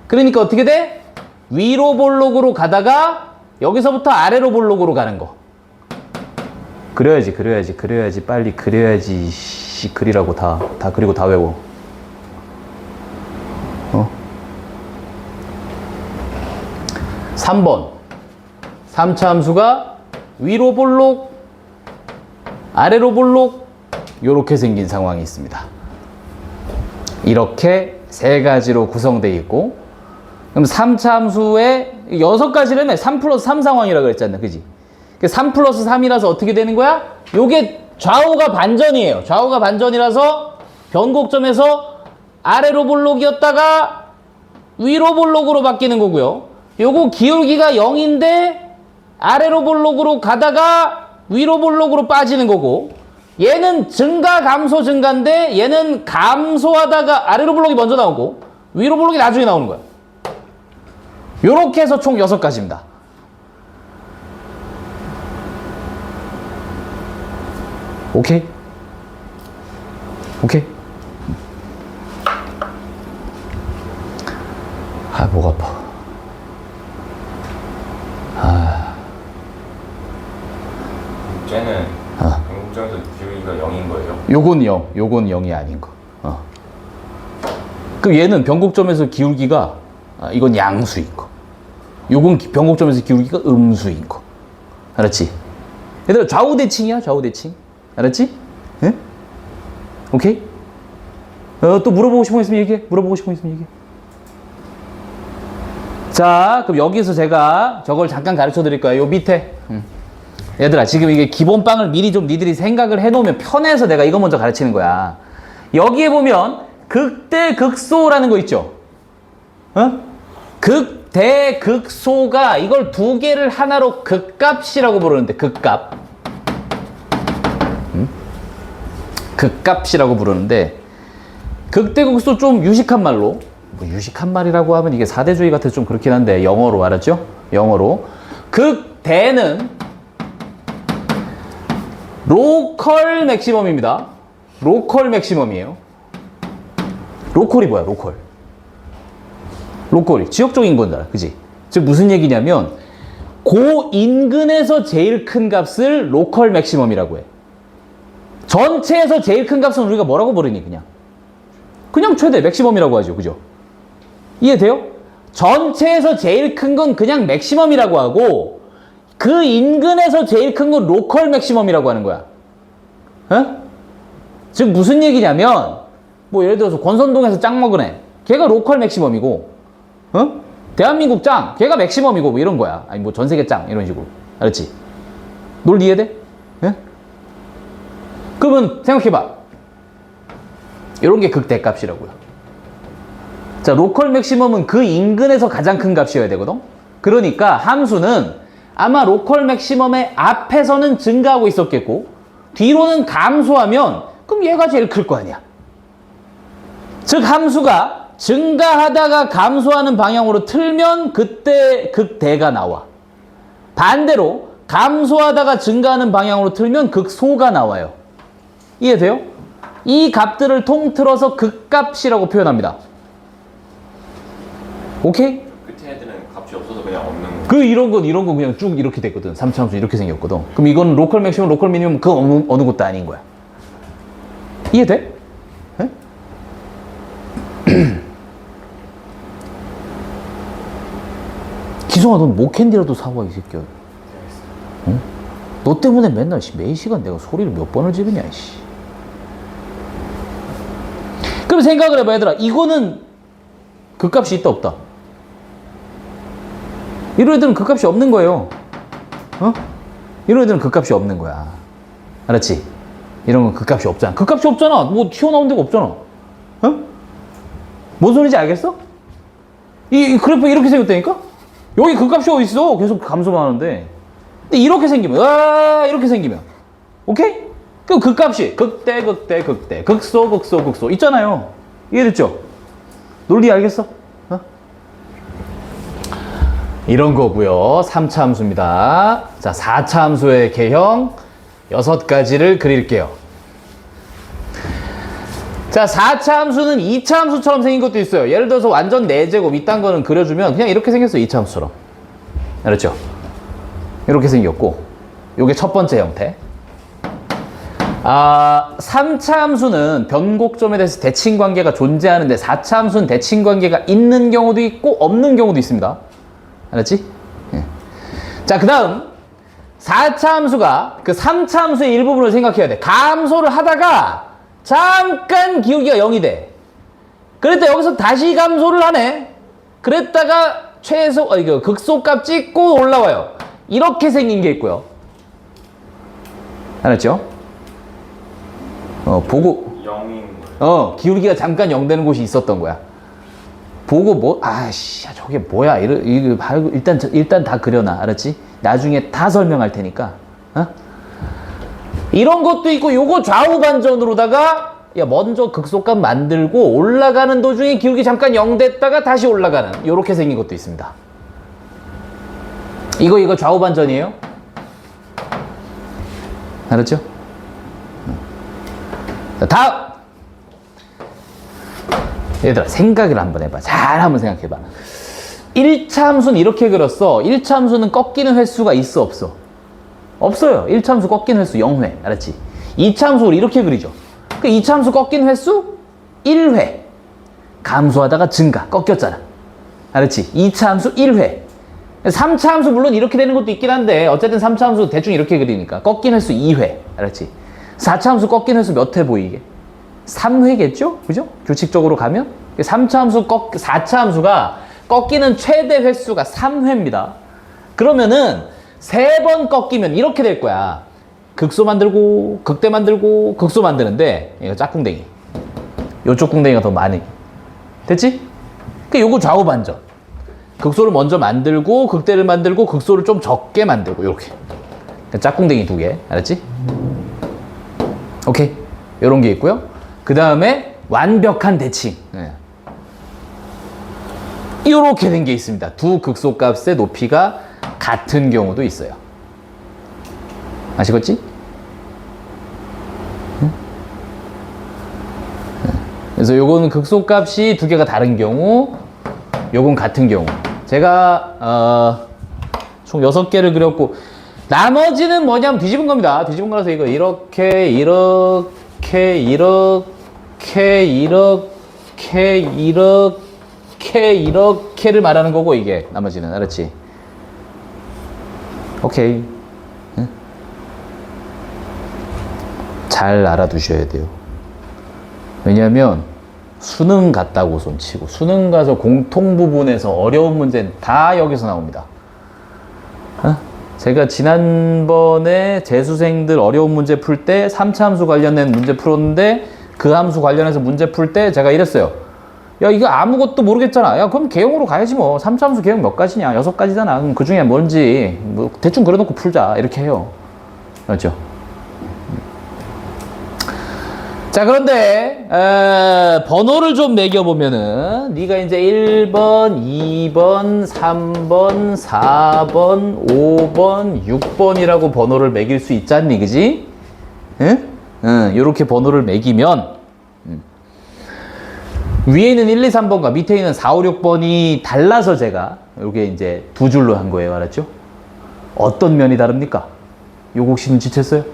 그러니까 어떻게 돼? 위로 볼록으로 가다가 여기서부터 아래로 볼록으로 가는 거. 그려야지. 빨리 그려야지. 그리라고 다 그리고 다 외워. 3번. 3차 함수가 위로 볼록, 아래로 볼록, 요렇게 생긴 상황이 있습니다. 이렇게 세 가지로 구성되어 있고, 그럼 3차 함수의 6가지라며 3 플러스 3 상황이라고 그랬잖아. 그지? 3 플러스 3이라서 어떻게 되는 거야? 요게 좌우가 반전이에요. 좌우가 반전이라서 변곡점에서 아래로 볼록이었다가 위로 볼록으로 바뀌는 거고요. 요거 기울기가 0인데 아래로 볼록으로 가다가 위로 볼록으로 빠지는 거고, 얘는 증가 감소 증가인데 얘는 감소하다가 아래로 볼록이 먼저 나오고 위로 볼록이 나중에 나오는 거야. 요렇게 해서 총 6가지입니다. 오케이? 목 아파. 쟤는 변곡점에서 기울기가 0인 거예요? 요건 0, 요건 0이 아닌 거. 그 얘는 변곡점에서 기울기가 이건 양수인 거. 요건 변곡점에서 기울기가 음수인 거. 알았지? 얘들아, 좌우 대칭이야, 좌우 대칭. 알았지? 응? 오케이? 또 물어보고 싶은 거 있으면 얘기해. 자, 그럼 여기서 제가 저걸 잠깐 가르쳐 드릴 거야. 요 밑에. 얘들아, 지금 이게 기본빵을 미리 좀 니들이 생각을 해놓으면 편해서 내가 이거 먼저 가르치는 거야. 여기에 보면 극대, 극소라는 거 있죠? 극대, 극소가 이걸 두 개를 하나로 극값이라고 부르는데, 극값. 극값이라고 부르는데, 극대, 극소 좀 유식한 말로, 유식한 말이라고 하면 이게 사대주의 같아서 좀 그렇긴 한데, 영어로 알았죠? 영어로. 극대, 대는 로컬 맥시멈입니다. 로컬 맥시멈이에요. 로컬이 뭐야, 로컬? 로컬이 지역적인 거잖아, 그지? 즉 무슨 얘기냐면 그 인근에서 제일 큰 값을 로컬 맥시멈이라고 해. 전체에서 제일 큰 값은 우리가 뭐라고 부르니, 그냥 최대 맥시멈이라고 하죠, 그죠? 이해돼요? 전체에서 제일 큰 건 그냥 맥시멈이라고 하고 그 인근에서 제일 큰 건 로컬 맥시멈이라고 하는 거야. 어? 즉 무슨 얘기냐면 뭐 예를 들어서 권선동에서 짱 먹은 애, 걔가 로컬 맥시멈이고, 어? 대한민국 짱, 걔가 맥시멈이고 뭐 이런 거야. 아니 뭐 전 세계 짱 이런 식으로. 알았지? 논리 이해돼? 예? 그러면 생각해봐. 이런 게 극대값이라고요. 자, 로컬 맥시멈은 그 인근에서 가장 큰 값이어야 되거든. 그러니까 함수는 아마 로컬 맥시멈의 앞에서는 증가하고 있었겠고 뒤로는 감소하면 그럼 얘가 제일 클 거 아니야. 즉 함수가 증가하다가 감소하는 방향으로 틀면 그때 극대가 나와. 반대로 감소하다가 증가하는 방향으로 틀면 극소가 나와요. 이해돼요? 이 값들을 통틀어서 극값이라고 표현합니다. 오케이? 끝에 애들은 값이 없어서 그냥 없는 거. 그 이런 건 그냥 쭉 이렇게 됐거든. 3차함수 이렇게 생겼거든. 그럼 이건 로컬 맥시멈, 로컬 미니멈 그 어느 것도 아닌 거야. 이해돼? 에? 기성아, 넌 모캔디라도 사와, 이 새끼야. 응? 너 때문에 맨날 매일 시간 내가 소리를 몇 번을 지르냐, 이씨. 그럼 생각을 해봐, 얘들아. 이거는 극값이 있다, 없다? 이런 애들은 극값이 없는 거예요. 어? 이런 애들은 극값이 없는 거야. 알았지? 이런 건 극값이 없잖아. 극값이 없잖아. 뭐 튀어나온 데가 없잖아. 어? 뭔 소리인지 알겠어? 이 그래프 이렇게 생겼다니까? 여기 극값이 어디 있어? 계속 감소만 하는데. 근데 이렇게 생기면, 이렇게 생기면. 오케이? 그럼 극값이 극대, 극대, 극대, 극소, 극소, 극소 있잖아요. 이해됐죠? 논리 알겠어? 어? 이런 거고요. 3차 함수입니다. 자, 4차 함수의 개형 6가지를 그릴게요. 자, 4차 함수는 2차 함수처럼 생긴 것도 있어요. 예를 들어서 완전 4제곱 이딴 거는 그려주면 그냥 이렇게 생겼어요. 2차 함수처럼. 알았죠? 이렇게 생겼고 요게 첫 번째 형태. 3차 함수는 변곡점에 대해서 대칭관계가 존재하는데 4차 함수는 대칭관계가 있는 경우도 있고 없는 경우도 있습니다. 알았지? 예. 자, 그 다음 4차 함수가 그 3차 함수의 일부분을 생각해야 돼. 감소를 하다가 잠깐 기울기가 0이 돼. 그랬다 여기서 다시 감소를 하네. 그랬다가 극소값 찍고 올라와요. 이렇게 생긴 게 있고요. 알았죠? 보고 0인 거예요. 기울기가 잠깐 0 되는 곳이 있었던 거야. 보고 뭐 저게 뭐야? 일단 다 그려놔. 알았지? 나중에 다 설명할 테니까. 이런 것도 있고 요거 좌우 반전으로다가 먼저 극소값 만들고 올라가는 도중에 기울기 잠깐 0 됐다가 다시 올라가는 요렇게 생긴 것도 있습니다. 이거 좌우 반전이에요. 알았죠? 자, 다음! 얘들아, 생각을 한번 해봐. 잘 한번 생각해봐. 1차 함수는 이렇게 그렸어. 1차 함수는 꺾이는 횟수가 있어, 없어? 없어요. 1차 함수 꺾이는 횟수 0회. 알았지? 2차 함수 우리 이렇게 그리죠. 그 2차 함수 꺾이는 횟수 1회. 감소하다가 증가, 꺾였잖아. 알았지? 2차 함수 1회. 3차 함수 물론 이렇게 되는 것도 있긴 한데 어쨌든 3차 함수 대충 이렇게 그리니까 꺾인 횟수 2회. 알았지? 4차 함수 꺾인 횟수 몇 회 보이게? 3회겠죠? 그죠? 규칙적으로 가면 4차 함수가 꺾이는 최대 횟수가 3회입니다. 그러면은 3번 꺾이면 이렇게 될 거야. 극소 만들고 극대 만들고 극소 만드는데 이거 짝꿍댕이. 요쪽 꿍댕이가 더 많이. 됐지? 그 요거 좌우 반전. 극소를 먼저 만들고 극대를 만들고 극소를 좀 적게 만들고 이렇게. 짝꿍댕이 2개. 알았지? 오케이. 요런 게 있고요. 그 다음에 완벽한 대칭. 이렇게 된 게 있습니다. 두 극소값의 높이가 같은 경우도 있어요. 아시겠지? 응? 그래서 요거는 극소값이 두 개가 다른 경우, 요건 같은 경우. 제가 총 6개를 그렸고, 나머지는 뭐냐면 뒤집은 겁니다. 뒤집은 거라서 이거 이렇게 이렇게를 말하는 거고, 이게 나머지는. 알았지? 오케이. 응? 잘 알아두셔야 돼요. 왜냐면 수능 갔다고 손치고, 수능 가서 공통 부분에서 어려운 문제는 다 여기서 나옵니다. 제가 지난번에 재수생들 어려운 문제 풀 때 3차 함수 관련된 문제 풀었는데, 그 함수 관련해서 문제 풀 때 제가 이랬어요. 야, 이거 아무것도 모르겠잖아. 야, 그럼 개형으로 가야지 뭐. 3차 함수 개형 몇 가지냐? 6가지잖아. 그럼 그 중에 뭔지 뭐 대충 그려놓고 풀자. 이렇게 해요. 그렇죠? 자, 그런데 번호를 좀 매겨보면은 네가 이제 1번, 2번, 3번, 4번, 5번, 6번이라고 번호를 매길 수 있잖니, 그지? 응? 응, 요렇게 번호를 매기면 위에 있는 1, 2, 3번과 밑에 있는 4, 5, 6번이 달라서 제가 요게 이제 두 줄로 한 거예요. 알았죠? 어떤 면이 다릅니까? 요거 혹시 눈치챘어요?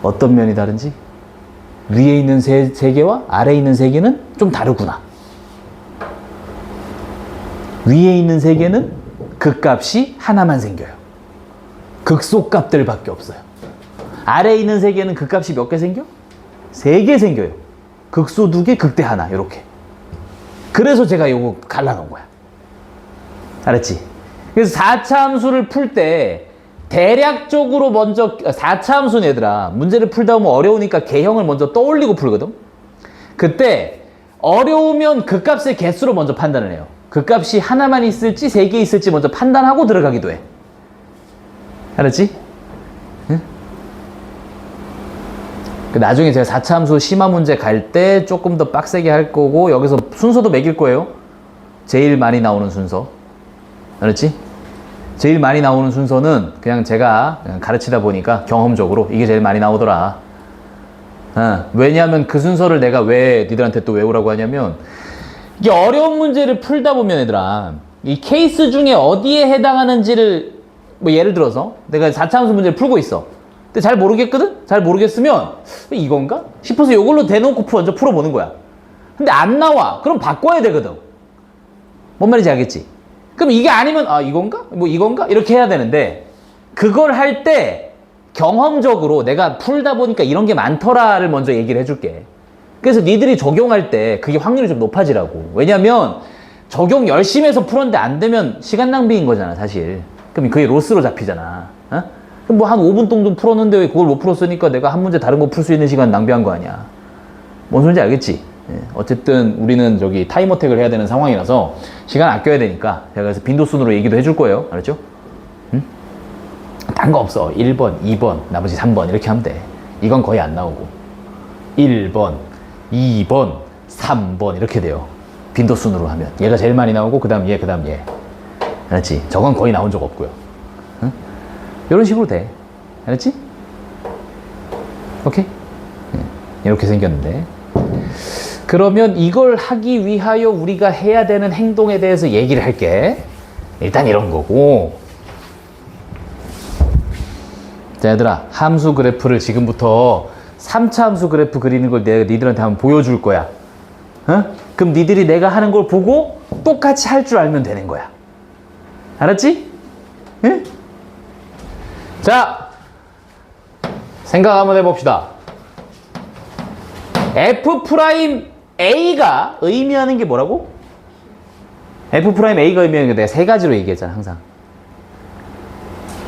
어떤 면이 다른지? 위에 있는 세 개와 아래에 있는 세 개는 좀 다르구나. 위에 있는 세 개는 극값이 하나만 생겨요. 극소값들밖에 없어요. 아래에 있는 세 개는 극값이 몇 개 생겨? 3개 생겨요. 극소 2개, 극대 하나, 이렇게. 그래서 제가 요거 갈라놓은 거야. 알았지? 그래서 4차 함수를 풀 때 대략적으로 먼저 4차 함수는 얘들아 문제를 풀다 보면 어려우니까 개형을 먼저 떠올리고 풀거든. 그때 어려우면 극값의 개수로 먼저 판단을 해요. 극값이 하나만 있을지 3개 있을지 먼저 판단하고 들어가기도 해. 알았지? 응? 나중에 제가 4차 함수 심화 문제 갈 때 조금 더 빡세게 할 거고, 여기서 순서도 매길 거예요. 제일 많이 나오는 순서. 알았지? 제일 많이 나오는 순서는 그냥 제가 가르치다 보니까 경험적으로 이게 제일 많이 나오더라. 왜냐하면 그 순서를 내가 왜 니들한테 또 외우라고 하냐면, 이게 어려운 문제를 풀다 보면 얘들아 이 케이스 중에 어디에 해당하는지를, 뭐 예를 들어서 내가 4차 함수 문제를 풀고 있어. 근데 잘 모르겠거든? 잘 모르겠으면 이건가? 싶어서 이걸로 대놓고 먼저 풀어보는 거야. 근데 안 나와. 그럼 바꿔야 되거든. 뭔 말인지 알겠지? 그럼 이게 아니면 이건가? 뭐 이건가? 이렇게 해야 되는데, 그걸 할 때 경험적으로 내가 풀다 보니까 이런 게 많더라를 먼저 얘기를 해줄게. 그래서 니들이 적용할 때 그게 확률이 좀 높아지라고. 왜냐면 적용 열심히 해서 풀었는데 안 되면 시간 낭비인 거잖아, 사실. 그럼 그게 로스로 잡히잖아. 그럼 뭐 한 5분 정도 풀었는데 왜 그걸 못 풀었으니까 내가 한 문제 다른 거 풀 수 있는 시간 낭비한 거 아니야. 뭔 소리인지 알겠지? 어쨌든 우리는 저기 타임어택을 해야 되는 상황이라서 시간 아껴야 되니까 제가 그래서 빈도순으로 얘기도 해줄 거예요. 알았죠? 응? 딴 거 없어. 1번, 2번, 나머지 3번 이렇게 하면 돼. 이건 거의 안 나오고 1번, 2번, 3번 이렇게 돼요. 빈도순으로 하면 얘가 제일 많이 나오고 그 다음 얘, 그 다음 얘. 알았지? 저건 거의 나온 적 없고요. 응? 이런 식으로 돼. 알았지? 오케이? 이렇게 생겼는데, 그러면 이걸 하기 위하여 우리가 해야 되는 행동에 대해서 얘기를 할게. 일단 이런 거고. 자, 얘들아, 함수 그래프를 지금부터 3차 함수 그래프 그리는 걸 내가 니들한테 한번 보여줄 거야. 그럼 니들이 내가 하는 걸 보고 똑같이 할 줄 알면 되는 거야. 알았지? 응? 자, 생각 한번 해봅시다. F'A가 의미하는 게 뭐라고? F'A가 의미하는 게 내가 3가지로 얘기했잖아, 항상.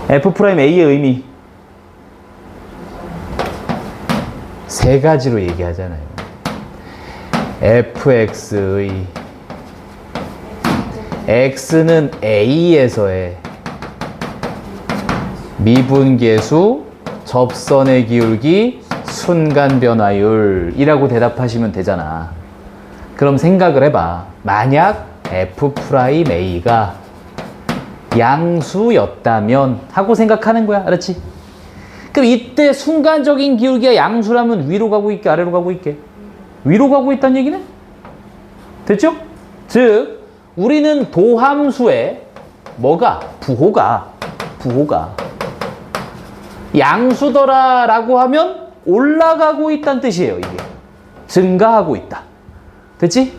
F'A의 의미 3가지로 얘기하잖아요. fx의 x는 A에서의 미분계수 접선의 기울기 순간 변화율이라고 대답하시면 되잖아. 그럼 생각을 해봐. 만약 F'A가 양수였다면 하고 생각하는 거야. 알았지? 그럼 이때 순간적인 기울기가 양수라면 위로 가고 있게 아래로 가고 있게? 위로 가고 있다는 얘기네? 됐죠? 즉 우리는 도함수에 뭐가? 부호가 양수더라 라고 하면 올라가고 있다는 뜻이에요. 이게 증가하고 있다. 됐지?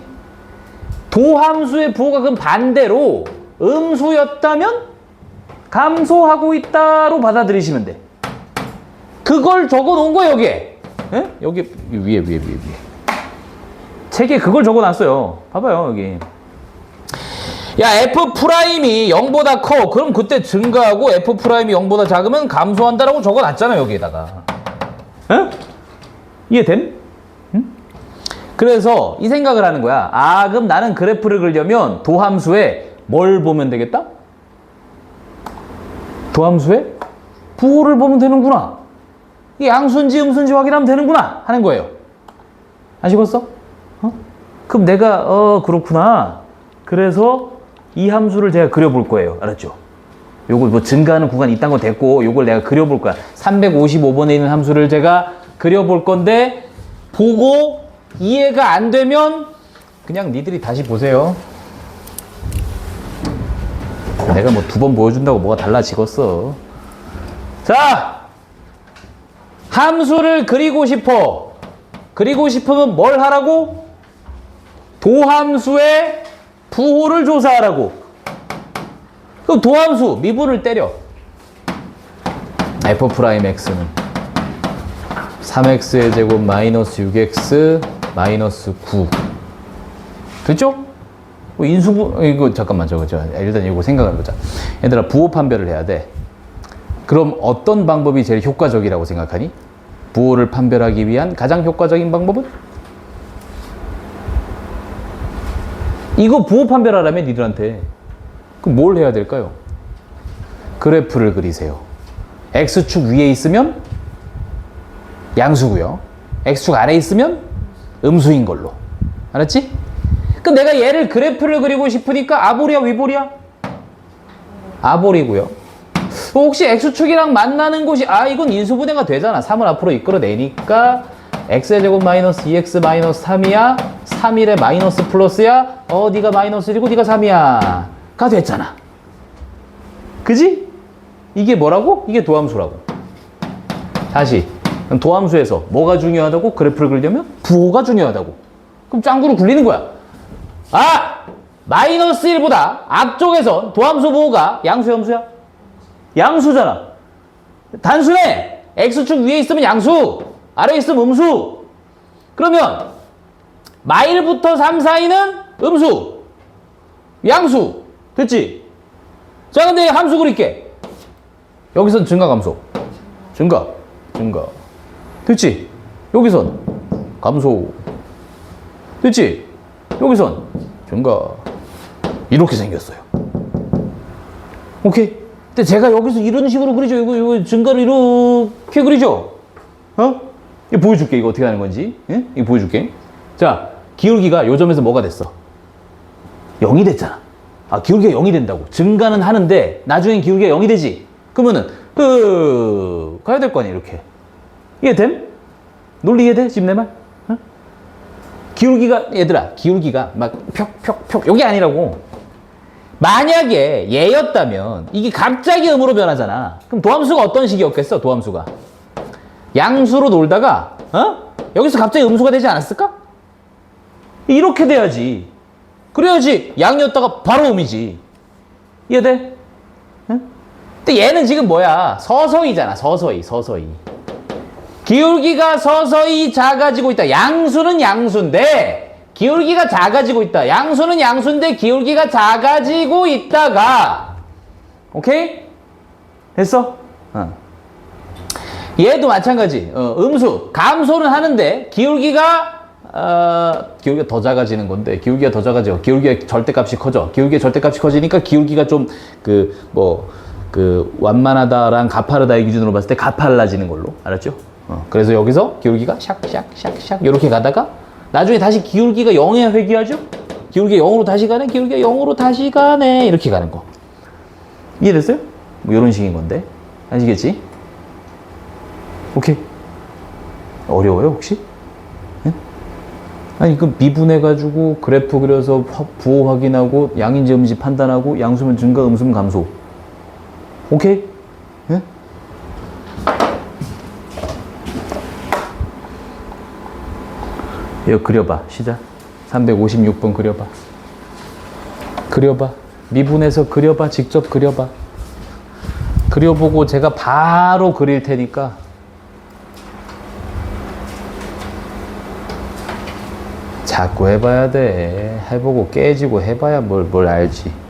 도함수의 부호가 그럼 반대로 음수였다면 감소하고 있다로 받아들이시면 돼. 그걸 적어 놓은 거야 여기에. 에? 여기 위에. 책에 그걸 적어 놨어요. 봐봐요 여기. 야 F'이 0보다 커. 그럼 그때 증가하고 F'이 0보다 작으면 감소한다라고 적어 놨잖아 여기에다가. 에? 이해됨? 응? 그래서 이 생각을 하는 거야. 아 그럼 나는 그래프를 그리려면 도함수에 뭘 보면 되겠다? 도함수에 부호를 보면 되는구나. 이게 양수인지 음수인지 확인하면 되는구나 하는 거예요. 아시겠어? 그럼 내가 그렇구나. 그래서 이 함수를 제가 그려볼 거예요. 알았죠? 요걸 뭐 증가하는 구간이 있다는 거 됐고 요걸 내가 그려볼 거야. 355번에 있는 함수를 제가 그려볼 건데 보고 이해가 안 되면 그냥 니들이 다시 보세요. 내가 뭐 2번 보여준다고 뭐가 달라지겠어. 자, 함수를 그리고 싶어. 그리고 싶으면 뭘 하라고? 도함수의 부호를 조사하라고. 그럼 도함수 미분을 때려. F'X는 3x의 제곱 마이너스 6x 마이너스 9. 됐죠? 인수분 이거 잠깐만 저거 일단 이거 생각을 해보자. 얘들아 부호 판별을 해야 돼. 그럼 어떤 방법이 제일 효과적이라고 생각하니? 부호를 판별하기 위한 가장 효과적인 방법은? 이거 부호 판별하라면 니들한테. 그럼 뭘 해야 될까요? 그래프를 그리세요. X축 위에 있으면 양수고요. X축 아래에 있으면 음수인 걸로. 알았지? 그럼 내가 얘를 그래프를 그리고 싶으니까 아볼이야 위볼이야? 아볼이고요. 혹시 X축이랑 만나는 곳이 이건 인수분해가 되잖아. 3을 앞으로 이끌어내니까 X의 제곱 마이너스 2X 마이너스 3이야. 3일에 마이너스 플러스야. 네가 마이너스 1이고 네가 3이야. 가 됐잖아. 그지? 이게 뭐라고? 이게 도함수라고. 다시 도함수에서 뭐가 중요하다고? 그래프를 그리려면 부호가 중요하다고. 그럼 짱구로 굴리는 거야. 마이너스 1보다 앞쪽에서 도함수 부호가 양수야 음수야? 양수잖아. 단순해. X축 위에 있으면 양수, 아래에 있으면 음수. 그러면 마일부터 3 사이는 음수, 양수. 됐지? 자, 근데 함수 그릴게. 여기선 증가 감소. 증가. 됐지? 여기선 감소. 됐지? 여기선 증가. 이렇게 생겼어요. 오케이? 근데 제가 여기서 이런 식으로 그리죠. 이거 증가를 이렇게 그리죠. 이거 보여줄게. 이거 어떻게 하는 건지. 예? 이거 보여줄게. 자, 기울기가 요 점에서 뭐가 됐어? 0이 됐잖아. 기울기가 0이 된다고. 증가는 하는데 나중엔 기울기가 0이 되지. 그러면은 가야 될 거 아니야. 이렇게. 이해됨? 논리 이해돼? 지금 내 말? 기울기가 얘들아 기울기가 막 표 요게 아니라고. 만약에 얘였다면 이게 갑자기 음으로 변하잖아. 그럼 도함수가 어떤 식이었겠어? 도함수가 양수로 놀다가 여기서 갑자기 음수가 되지 않았을까? 이렇게 돼야지. 그래야지 양이었다가 바로 음이지. 이해돼? 근데 얘는 지금 뭐야? 서서히잖아. 서서히. 기울기가 서서히 작아지고 있다. 양수는 양수인데 기울기가 작아지고 있다. 양수는 양수인데 기울기가 작아지고 있다가. 오케이? 됐어? 얘도 마찬가지. 음수. 감소는 하는데 기울기가 더 작아지는 건데 기울기가 더 작아져. 기울기의 절대값이 커져. 기울기의 절대값이 커지니까 기울기가 좀 완만하다랑 가파르다의 기준으로 봤을 때 가팔라지는 걸로. 알았죠? 그래서 여기서 기울기가 샥샥샥샥 이렇게 가다가 나중에 다시 기울기가 0에 회귀하죠? 기울기가 0으로 다시 가네? 기울기가 0으로 다시 가네? 이렇게 가는 거. 이해됐어요? 뭐 이런 식인 건데. 아시겠지? 오케이. 어려워요, 혹시? 네? 아니, 그 미분해가지고 그래프 그려서 부호 확인하고 양인지 음인지 판단하고 양수면 증가, 음수면 감소. 오케이? 네? 이거 그려봐. 시작. 356번 그려봐. 그려봐. 미분해서 그려봐. 직접 그려봐. 그려보고 제가 바로 그릴 테니까 자꾸 해봐야 돼. 해보고 깨지고 해봐야 뭘 알지.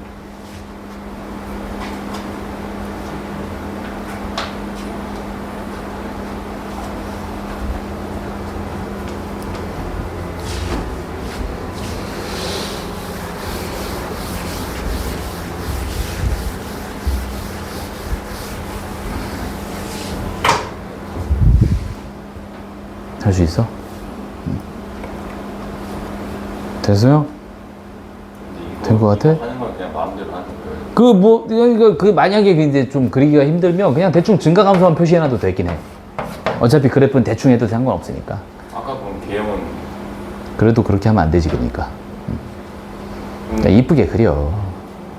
할 수 있어? 됐어요? 된 것 같아? 하는 건 그냥 마음대로 하는 거예요. 그 만약에 이제 좀 그리기가 힘들면 그냥 대충 증가감소만 표시해놔도 되긴 해. 어차피 그래프는 대충 해도 상관없으니까. 아까 본 개형은 그래도 그렇게 하면 안 되지, 그러니까. 이쁘게 그려.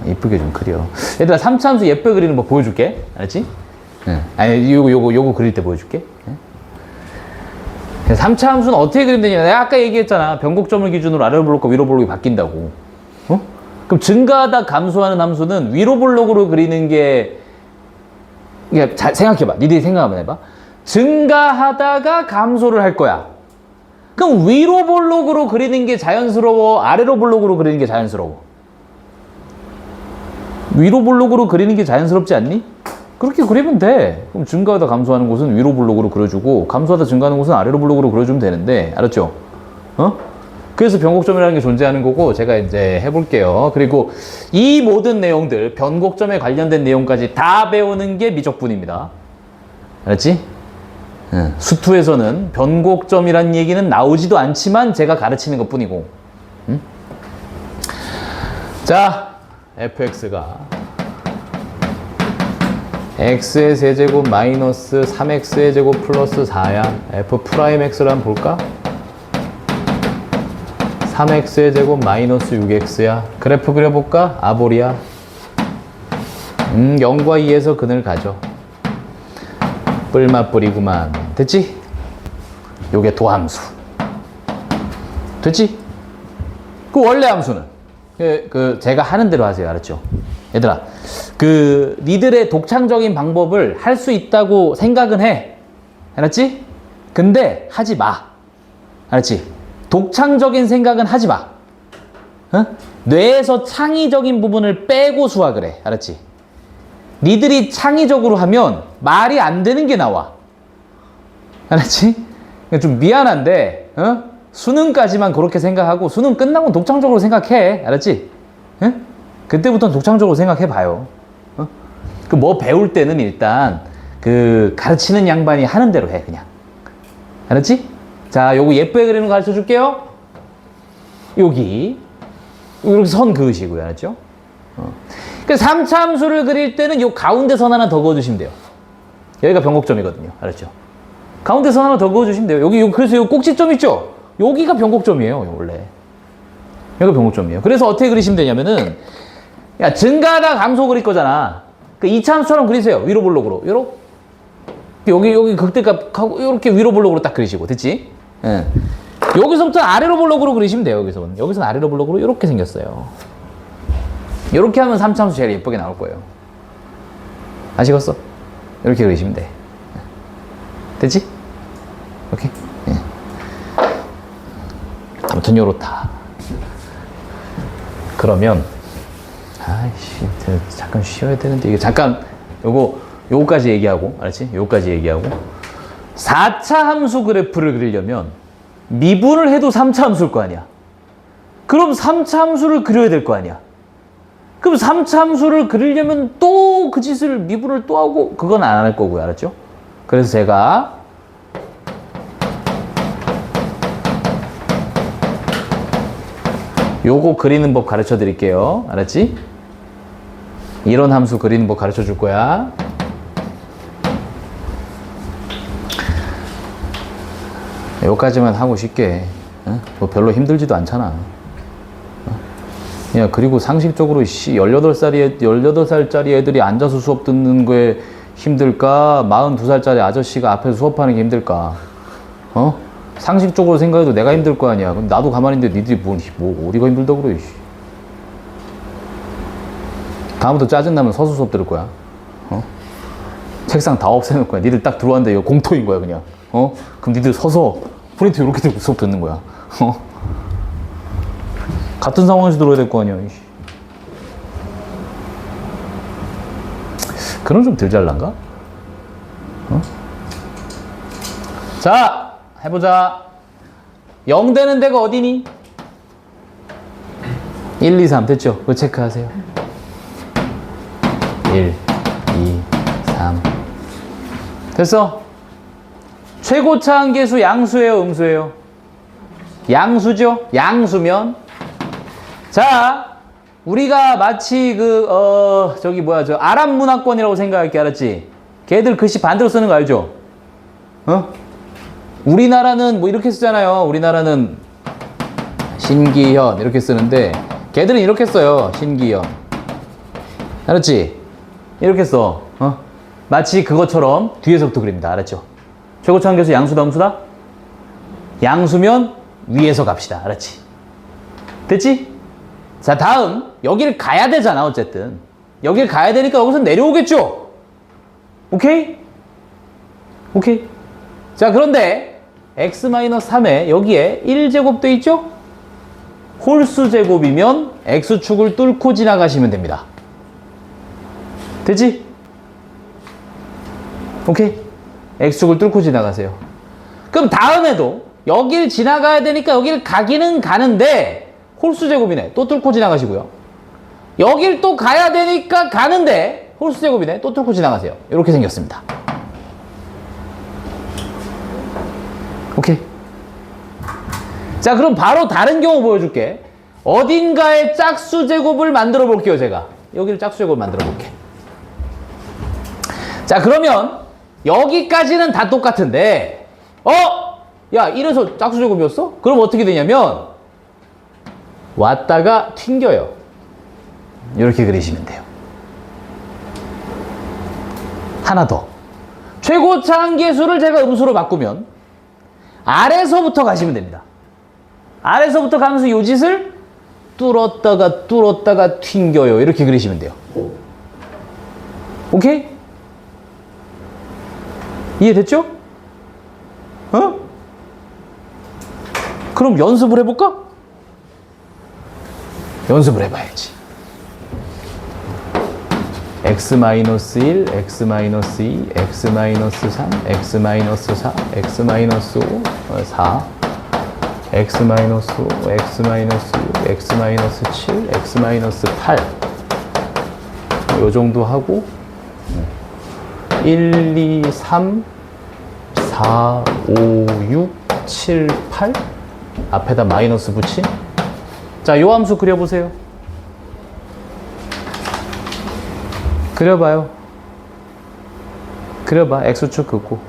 이쁘게 좀 그려. 얘들아, 3차함수 예쁘게 그리는 법 보여줄게. 알았지? 응. 아니, 요거 그릴 때 보여줄게. 응? 3차 함수는 어떻게 그리면 되냐. 내가 아까 얘기했잖아. 변곡점을 기준으로 아래로 블록과 위로 블록이 바뀐다고. 어? 그럼 증가하다 감소하는 함수는 위로 블록으로 그리는 게, 잘 생각해봐. 니들이 생각 한번 해봐. 증가하다가 감소를 할 거야. 그럼 위로 블록으로 그리는 게 자연스러워? 아래로 블록으로 그리는 게 자연스러워? 위로 블록으로 그리는 게 자연스럽지 않니? 그렇게 그리면 돼. 그럼 증가하다 감소하는 곳은 위로 블록으로 그려주고 감소하다 증가하는 곳은 아래로 블록으로 그려주면 되는데, 알았죠? 어? 그래서 변곡점이라는 게 존재하는 거고, 제가 이제 해볼게요. 그리고 이 모든 내용들, 변곡점에 관련된 내용까지 다 배우는 게 미적분입니다. 알았지? 수투에서는 변곡점이란 얘기는 나오지도 않지만 제가 가르치는 것 뿐이고. 자, fx가 x의 세제곱 마이너스 3x의 제곱 플러스 4야. f 프라임 x를 한번 볼까? 3x의 제곱 마이너스 6x야. 그래프 그려볼까? 아볼이야. 0과 2에서 근을 가져. 뿔맛뿔이구만. 됐지? 요게 도함수. 됐지? 그 원래 함수는 제가 하는 대로 하세요. 알았죠? 얘들아, 니들의 독창적인 방법을 할 수 있다고 생각은 해. 알았지? 근데 하지 마. 알았지? 독창적인 생각은 하지 마. 어? 뇌에서 창의적인 부분을 빼고 수학을 해. 알았지? 니들이 창의적으로 하면 말이 안 되는 게 나와. 알았지? 좀 미안한데, 수능까지만 그렇게 생각하고 수능 끝나고 독창적으로 생각해. 알았지? 그때부터는 독창적으로 생각해봐요. 그 뭐 배울 때는 일단 가르치는 양반이 하는 대로 해, 그냥. 알았지? 자, 요거 예쁘게 그리는 거 가르쳐 줄게요. 여기 이렇게 선 그으시고요. 알았죠? 그 3차 함수를 그릴 때는 요 가운데 선 하나 더 그어주시면 돼요. 여기가 변곡점이거든요. 알았죠? 가운데 선 하나 더 그어주시면 돼요. 그래서 요 꼭지점 있죠? 여기가 변곡점이에요, 원래. 여기가 변곡점이에요. 그래서 어떻게 그리시면 되냐면은, 야, 증가하다 감소 그릴 거잖아. 그 2차 함수처럼 그리세요. 위로 블록으로. 여기 극대값하고 이렇게 위로 블록으로 딱 그리시고. 됐지? 예. 여기서부터 아래로 블록으로 그리시면 돼요. 여기서는 아래로 블록으로 이렇게 생겼어요. 이렇게 하면 3차 함수 제일 예쁘게 나올 거예요. 아시겠어? 이렇게 그리시면 돼. 됐지? 오케이? 예. 아무튼 요렇다. 그러면 아이씨, 잠깐 쉬어야 되는데 이게 잠깐 요거까지 얘기하고, 알았지? 요거까지 얘기하고 4차 함수 그래프를 그리려면 미분을 해도 3차 함수일 거 아니야. 그럼 3차 함수를 그려야 될 거 아니야. 그럼 3차 함수를 그리려면 또 그 짓을 미분을 또 하고, 그건 안 할 거고요. 알았죠? 그래서 제가 요거 그리는 법 가르쳐 드릴게요. 알았지? 이런 함수 그리는 법 가르쳐 줄 거야. 여기까지만 하고 쉽게. 어? 뭐 별로 힘들지도 않잖아. 야, 그리고 상식적으로 18살짜리 애들이 앉아서 수업 듣는 거에 힘들까? 42살짜리 아저씨가 앞에서 수업하는 게 힘들까? 어? 상식적으로 생각해도 내가 힘들 거 아니야. 그럼 나도 가만히 있는데 니들이 뭐 어디가 힘들다고 그래. 다음부터 짜증나면 서서 수업 들을 거야. 어? 책상 다 없애놓을 거야. 니들 딱 들어왔는데 이거 공터인 거야 그냥. 어? 그럼 니들 서서 프린트 이렇게 들고 수업 듣는 거야. 어? 같은 상황에서 들어야 될 거 아니야. 그럼 좀 덜 잘난가? 어? 자, 해보자. 0 되는 데가 어디니? 1, 2, 3 됐죠? 그거 체크하세요. 1, 2, 3 됐어? 최고차 한계수 양수예요, 음수예요? 양수죠? 양수면 자, 우리가 마치 저기 뭐야, 저 아랍 문화권이라고 생각할게, 알았지? 걔들 글씨 반대로 쓰는 거 알죠? 어? 우리나라는 뭐 이렇게 쓰잖아요. 우리나라는 신기현 이렇게 쓰는데 걔들은 이렇게 써요. 신기현. 알았지? 이렇게 써. 어? 마치 그것처럼 뒤에서부터 그립니다. 알았죠? 최고차 한계수 양수다, 음수다? 양수면 위에서 갑시다. 알았지? 됐지? 자, 다음 여기를 가야 되잖아. 어쨌든 여기를 가야 되니까 여기서 내려오겠죠? 오케이? 오케이? 자, 그런데 x-3에 여기에 1제곱 돼 있죠? 홀수 제곱이면 x축을 뚫고 지나가시면 됩니다. 되지? 오케이? x축을 뚫고 지나가세요. 그럼 다음에도 여길 지나가야 되니까 여기를 가기는 가는데 홀수 제곱이네. 또 뚫고 지나가시고요. 여길 또 가야 되니까 가는데 홀수 제곱이네. 또 뚫고 지나가세요. 이렇게 생겼습니다. 오케이. 자, 그럼 바로 다른 경우 보여줄게. 어딘가에 짝수 제곱을 만들어 볼게요, 제가. 여기를 짝수 제곱을 만들어 볼게. 자, 그러면 여기까지는 다 똑같은데, 야, 이래서 짝수 제곱이었어? 그럼 어떻게 되냐면, 왔다가 튕겨요. 이렇게 그리시면 돼요. 하나 더. 최고차 한계수를 제가 음수로 바꾸면, 아래서부터 가시면 됩니다. 아래서부터 가면서 요 짓을 뚫었다가 튕겨요. 이렇게 그리시면 돼요. 오케이? 이해됐죠? 어? 그럼 연습을 해볼까? 연습을 해봐야지. x-1, x-2, x-3, x-4, x-5, 4 x-5, x-6, x-7, x-8 요 정도 하고 1, 2, 3, 4, 5, 6, 7, 8 앞에다 마이너스 붙인 자, 요 함수 그려보세요. 그려봐요. 그려봐. x축 긋고.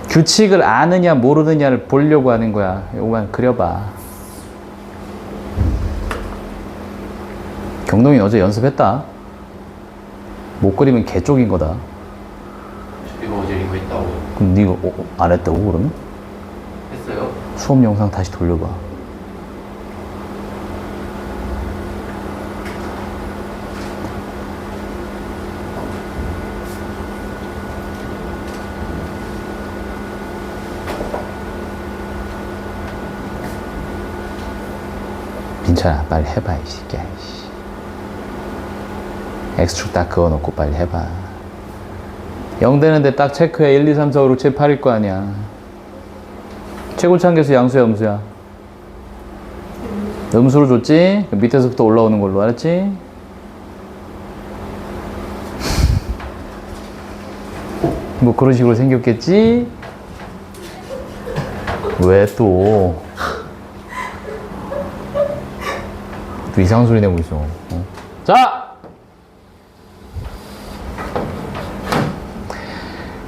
규칙을 아느냐 모르느냐를 보려고 하는 거야. 요거만 그려봐. 경동이 어제 연습했다. 못 그리면 개쪽인 거다. 이거 어제 이거 했다고. 그럼 니가 안 했다고 그러면? 했어요? 수업 영상 다시 돌려봐. 민찬아, 빨리 해봐, 이 새끼야. X축 딱 그어놓고 빨리 해봐. 0 되는데 딱 체크해. 1, 2, 3, 4, 5, 6, 7, 8일 거 아니야. 최고차 한계수 양수야, 음수야? 음수로 줬지? 밑에서부터 올라오는 걸로, 알았지? 뭐 그런 식으로 생겼겠지? 왜 또? 또 이상한 소리 내고 있어. 자!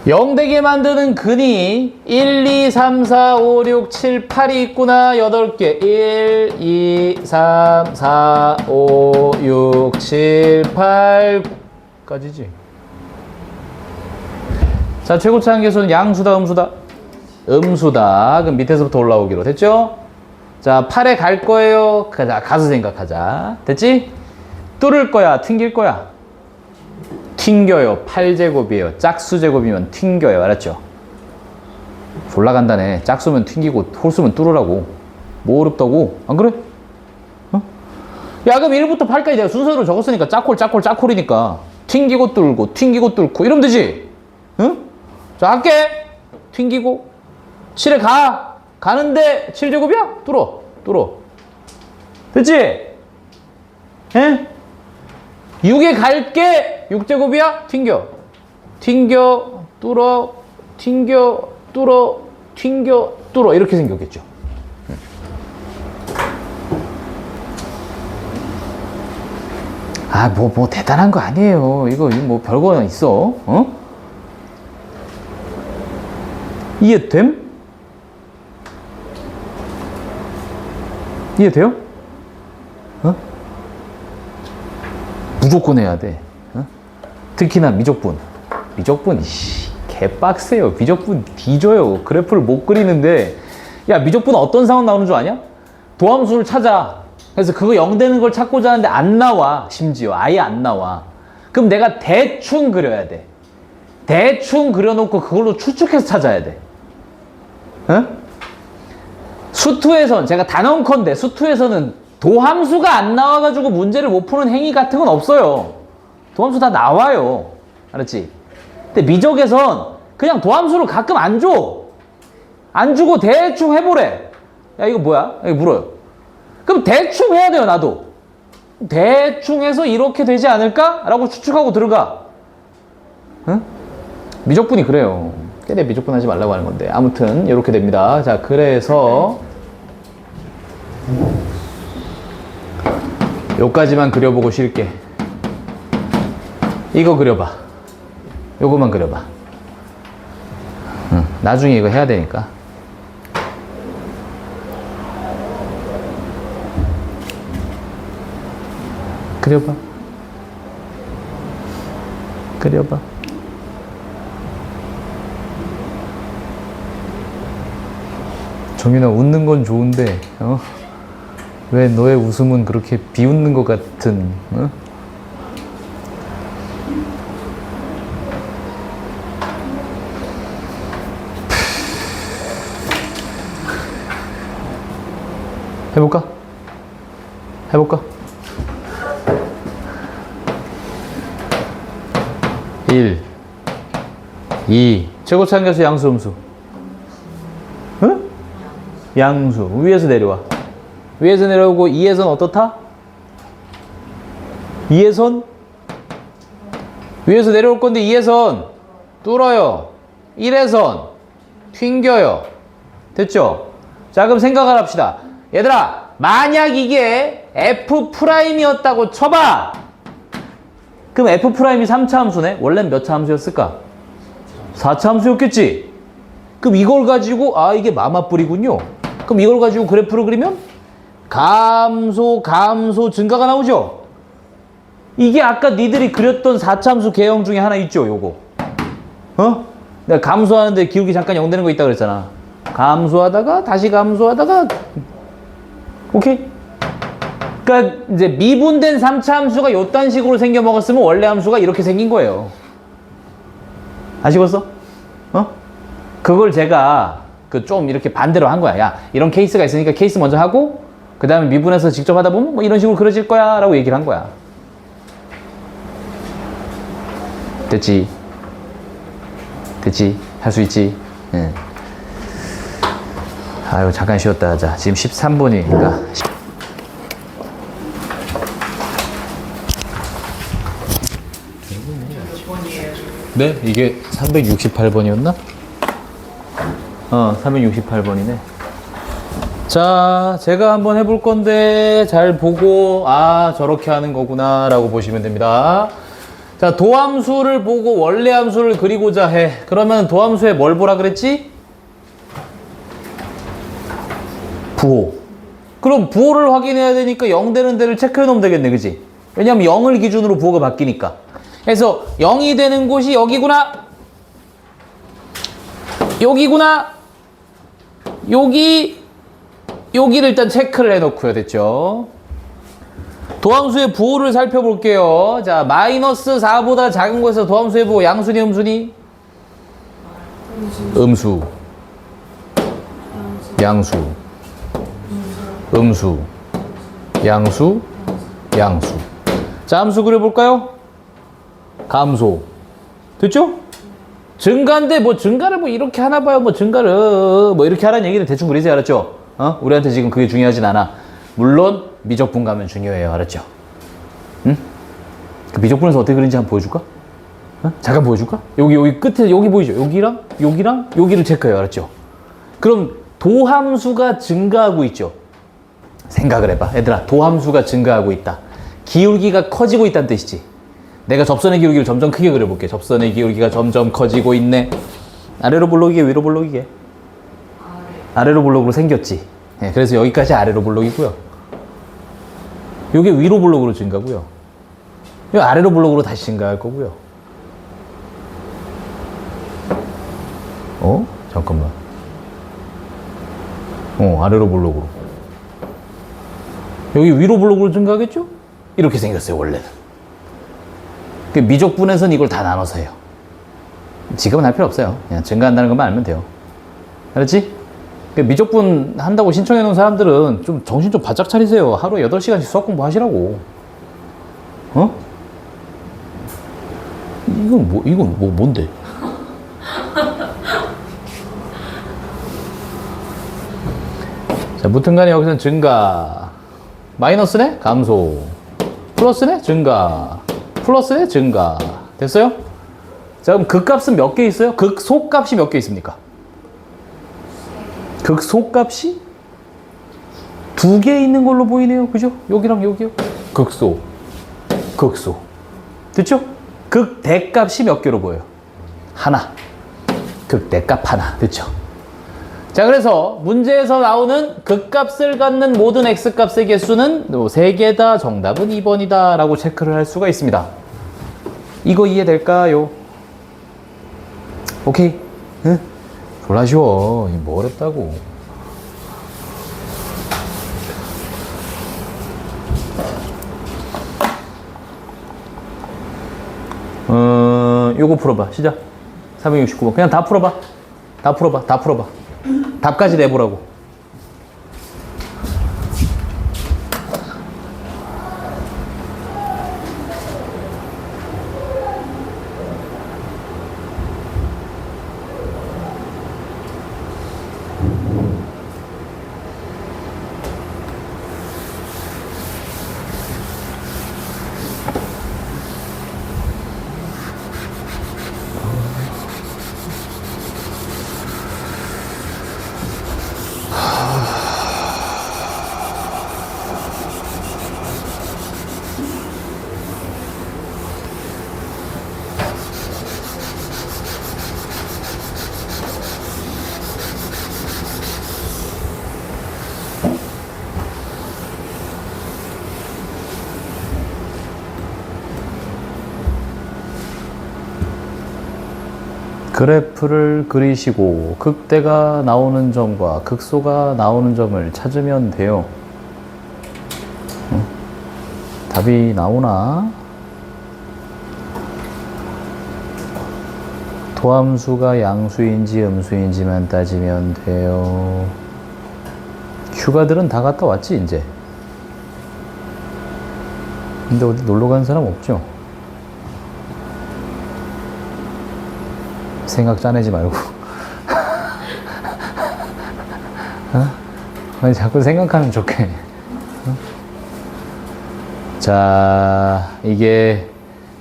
0 되게 만드는 근이 1, 2, 3, 4, 5, 6, 7, 8이 있구나. 8개. 1, 2, 3, 4, 5, 6, 7, 8까지지. 자, 최고차 한계수는 양수다, 음수다? 음수다. 그럼 밑에서부터 올라오기로. 됐죠? 자, 8에 갈 거예요. 가서 생각하자. 됐지? 뚫을 거야, 튕길 거야? 튕겨요. 8제곱이에요. 짝수제곱이면 튕겨요. 알았죠? 졸라 간단해. 짝수면 튕기고 홀수면 뚫으라고. 뭐 어렵다고? 안 그래? 어? 야, 그럼 1부터 8까지 내가 순서로 적었으니까 짝홀이니까 튕기고 뚫고 튕기고 뚫고 이러면 되지? 응? 자, 할게. 튕기고 7에 가는데 7제곱이야? 뚫어. 됐지? 에? 6에 갈게. 6제곱이야? 튕겨, 뚫어, 튕겨, 뚫어 이렇게 생겼겠죠. 아, 뭐 대단한 거 아니에요. 이거 뭐 별거 있어? 어? 이해됨? 이해돼요? 어? 무조건 해야 돼. 어? 특히나 미적분, 개빡세요. 미적분 뒤져요. 그래프를 못 그리는데, 야, 미적분 어떤 상황 나오는 줄 아냐? 도함수를 찾아. 그래서 그거 0 되는 걸 찾고자 하는데 안 나와. 심지어 아예 안 나와. 그럼 내가 대충 그려야 돼. 대충 그려놓고 그걸로 추측해서 찾아야 돼. 어? 수투에선, 제가 단언컨대 수투에서는 도함수가 안 나와가지고 문제를 못 푸는 행위 같은 건 없어요. 도함수 다 나와요. 알았지? 근데 미적에선 그냥 도함수를 가끔 안 줘. 안 주고 대충 해보래. 야, 이거 뭐야? 이거 물어요. 그럼 대충 해야 돼요, 나도. 대충 해서 이렇게 되지 않을까? 라고 추측하고 들어가. 응? 미적분이 그래요. 깨대 미적분 하지 말라고 하는 건데. 아무튼 이렇게 됩니다. 자, 그래서 요까지만 그려보고 쉴게. 이거 그려봐. 요거만 그려봐. 응, 나중에 이거 해야 되니까. 그려봐. 정윤아, 웃는 건 좋은데, 어? 왜 너의 웃음은 그렇게 비웃는 것 같은, 어? 해볼까? 1, 2, 최고차 한계수 양수 음수. 응? 양수. 위에서 내려와. 위에서 내려오고 2에선 어떻다? 2에선 위에서 내려올 건데 2에선 뚫어요. 1에선 튕겨요. 됐죠? 자, 그럼 생각을 합시다. 얘들아, 만약 이게 F'이었다고 쳐봐. 그럼 F'이 3차 함수네? 원래는 몇 차 함수였을까? 4차 함수였겠지? 그럼 이걸 가지고, 아, 이게 마마뿔이군요. 그럼 이걸 가지고 그래프를 그리면 감소 증가가 나오죠? 이게 아까 니들이 그렸던 4차 함수 개형 중에 하나 있죠, 요거. 어? 내가 감소하는데 기울기 잠깐 0 되는 거 있다 그랬잖아. 감소하다가 다시 감소하다가, 오케이? 그러니까 이제 미분된 3차 함수가 요딴 식으로 생겨 먹었으면 원래 함수가 이렇게 생긴 거예요. 아시겠어? 어? 그걸 제가 좀 이렇게 반대로 한 거야. 야, 이런 케이스가 있으니까 케이스 먼저 하고 그 다음에 미분해서 직접 하다 보면 뭐 이런 식으로 그려질 거야 라고 얘기를 한 거야. 됐지? 할 수 있지? 응. 아유, 잠깐 쉬었다 하자. 지금 13분이니까. 네? 이게 368번이었나? 368번이네. 자, 제가 한번 해볼 건데 잘 보고, 아, 저렇게 하는 거구나 라고 보시면 됩니다. 자, 도함수를 보고 원래 함수를 그리고자 해. 그러면 도함수에 뭘 보라 그랬지? 부호. 그럼 부호를 확인해야 되니까 0 되는 데를 체크해 놓으면 되겠네, 그지? 왜냐면 0을 기준으로 부호가 바뀌니까. 그래서 0이 되는 곳이 여기구나. 여기구나. 여기를 일단 체크를 해놓고요. 됐죠? 도함수의 부호를 살펴볼게요. 자, 마이너스 4보다 작은 곳에서 도함수의 부호 양수니 음수니? 음수. 양수. 음수. 양수. 양수. 자, 함수 그려볼까요? 감소. 됐죠? 증가인데 뭐 증가를 뭐 이렇게 하나 봐요. 뭐 증가를 뭐 이렇게 하라는 얘기를 대충 그리세요. 알았죠? 우리한테 지금 그게 중요하진 않아. 물론 미적분 가면 중요해요. 알았죠? 응? 그 미적분에서 어떻게 그린지 한번 보여줄까? 잠깐 보여줄까? 여기 끝에 여기 보이죠? 여기랑 여기를 체크해요. 알았죠? 그럼 도함수가 증가하고 있죠? 생각을 해봐. 얘들아, 도함수가 증가하고 있다. 기울기가 커지고 있다는 뜻이지. 내가 접선의 기울기를 점점 크게 그려볼게. 접선의 기울기가 점점 커지고 있네. 아래로 볼록이게, 위로 볼록이게? 아래로 볼록으로 생겼지. 네, 그래서 여기까지 아래로 볼록이고요. 요게 위로 볼록으로 증가고요. 요 아래로 볼록으로 다시 증가할 거고요. 잠깐만. 아래로 볼록으로. 여기 위로 볼록으로 증가하겠죠? 이렇게 생겼어요, 원래는. 미적분에서는 이걸 다 나눠서 해요. 지금은 할 필요 없어요. 그냥 증가한다는 것만 알면 돼요. 알았지? 미적분 한다고 신청해 놓은 사람들은 좀 정신 좀 바짝 차리세요. 하루에 8시간씩 수학 공부 하시라고. 이건 뭔데? 자, 무튼 간에 여기서는 증가. 마이너스네? 감소. 플러스네? 증가. 플러스네? 증가. 됐어요? 자, 그럼 극값은 몇 개 있어요? 극소값이 몇 개 있습니까? 극소값이 2개 있는 걸로 보이네요. 그죠? 여기랑 여기요. 극소. 극소. 됐죠? 극대값이 몇 개로 보여요? 하나. 극대값 하나. 됐죠? 자, 그래서 문제에서 나오는 극값을 갖는 모든 x값의 개수는 3개다. 정답은 2번이다 라고 체크를 할 수가 있습니다. 이거 이해될까요? 오케이? 응? 졸라 쉬워. 뭐 어렵다고. 요거 풀어봐. 시작. 369번. 그냥 다 풀어봐. 다 풀어봐. 답까지 내보라고. 그래프를 그리시고 극대가 나오는 점과 극소가 나오는 점을 찾으면 돼요. 답이 나오나? 도함수가 양수인지 음수인지만 따지면 돼요. 휴가들은 다 갔다 왔지 이제? 근데 어디 놀러 가는 사람 없죠? 생각 짜내지 말고. 아니, 자꾸 생각하면 좋게. 자, 이게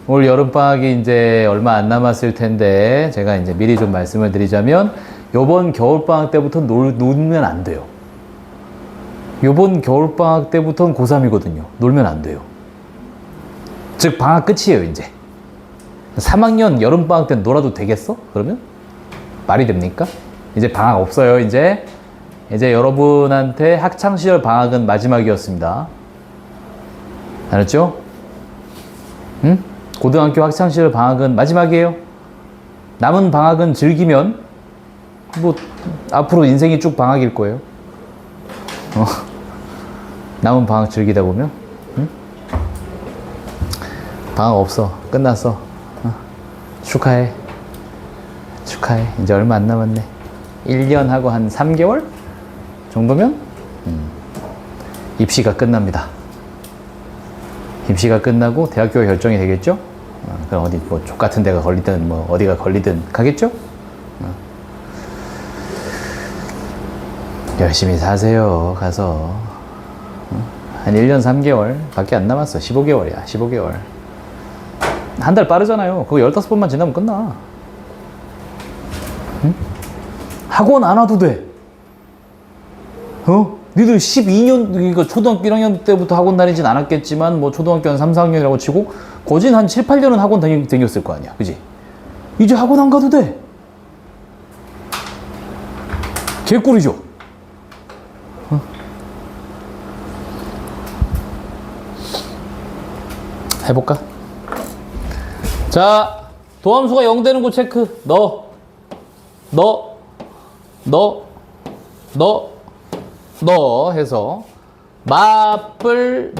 올 여름방학이 이제 얼마 안 남았을 텐데, 제가 이제 미리 좀 말씀을 드리자면, 요번 겨울방학 때부터 놀면 안 돼요. 요번 겨울방학 때부터는 고3이거든요. 놀면 안 돼요. 즉, 방학 끝이에요, 이제. 3학년 여름방학 때 놀아도 되겠어? 그러면? 말이 됩니까? 이제 방학 없어요, 이제. 이제 여러분한테 학창시절 방학은 마지막이었습니다. 알았죠? 응? 고등학교 학창시절 방학은 마지막이에요. 남은 방학은 즐기면 뭐 앞으로 인생이 쭉 방학일 거예요. 남은 방학 즐기다 보면 응? 방학 없어. 끝났어. 축하해. 축하해. 이제 얼마 안 남았네. 1년 하고 한 3개월 정도면 입시가 끝납니다. 입시가 끝나고 대학교가 결정이 되겠죠? 그럼 어디 뭐 족같은 데가 걸리든 뭐 어디가 걸리든 가겠죠? 열심히 사세요. 가서 한 1년 3개월 밖에 안 남았어. 15개월이야. 15개월. 한 달 빠르잖아요. 그거 15번만 지나면 끝나. 응? 학원 안 와도 돼. 니들 12년, 그러니까 초등학교 1학년 때부터 학원 다니진 않았겠지만, 뭐 초등학교 한 3, 4학년이라고 치고, 거진 한 7, 8년은 학원 다녔을 거 아니야. 그지? 이제 학원 안 가도 돼. 개꿀이죠? 해볼까? 자, 도함수가 0 되는 거 체크. 너 해서 마뿔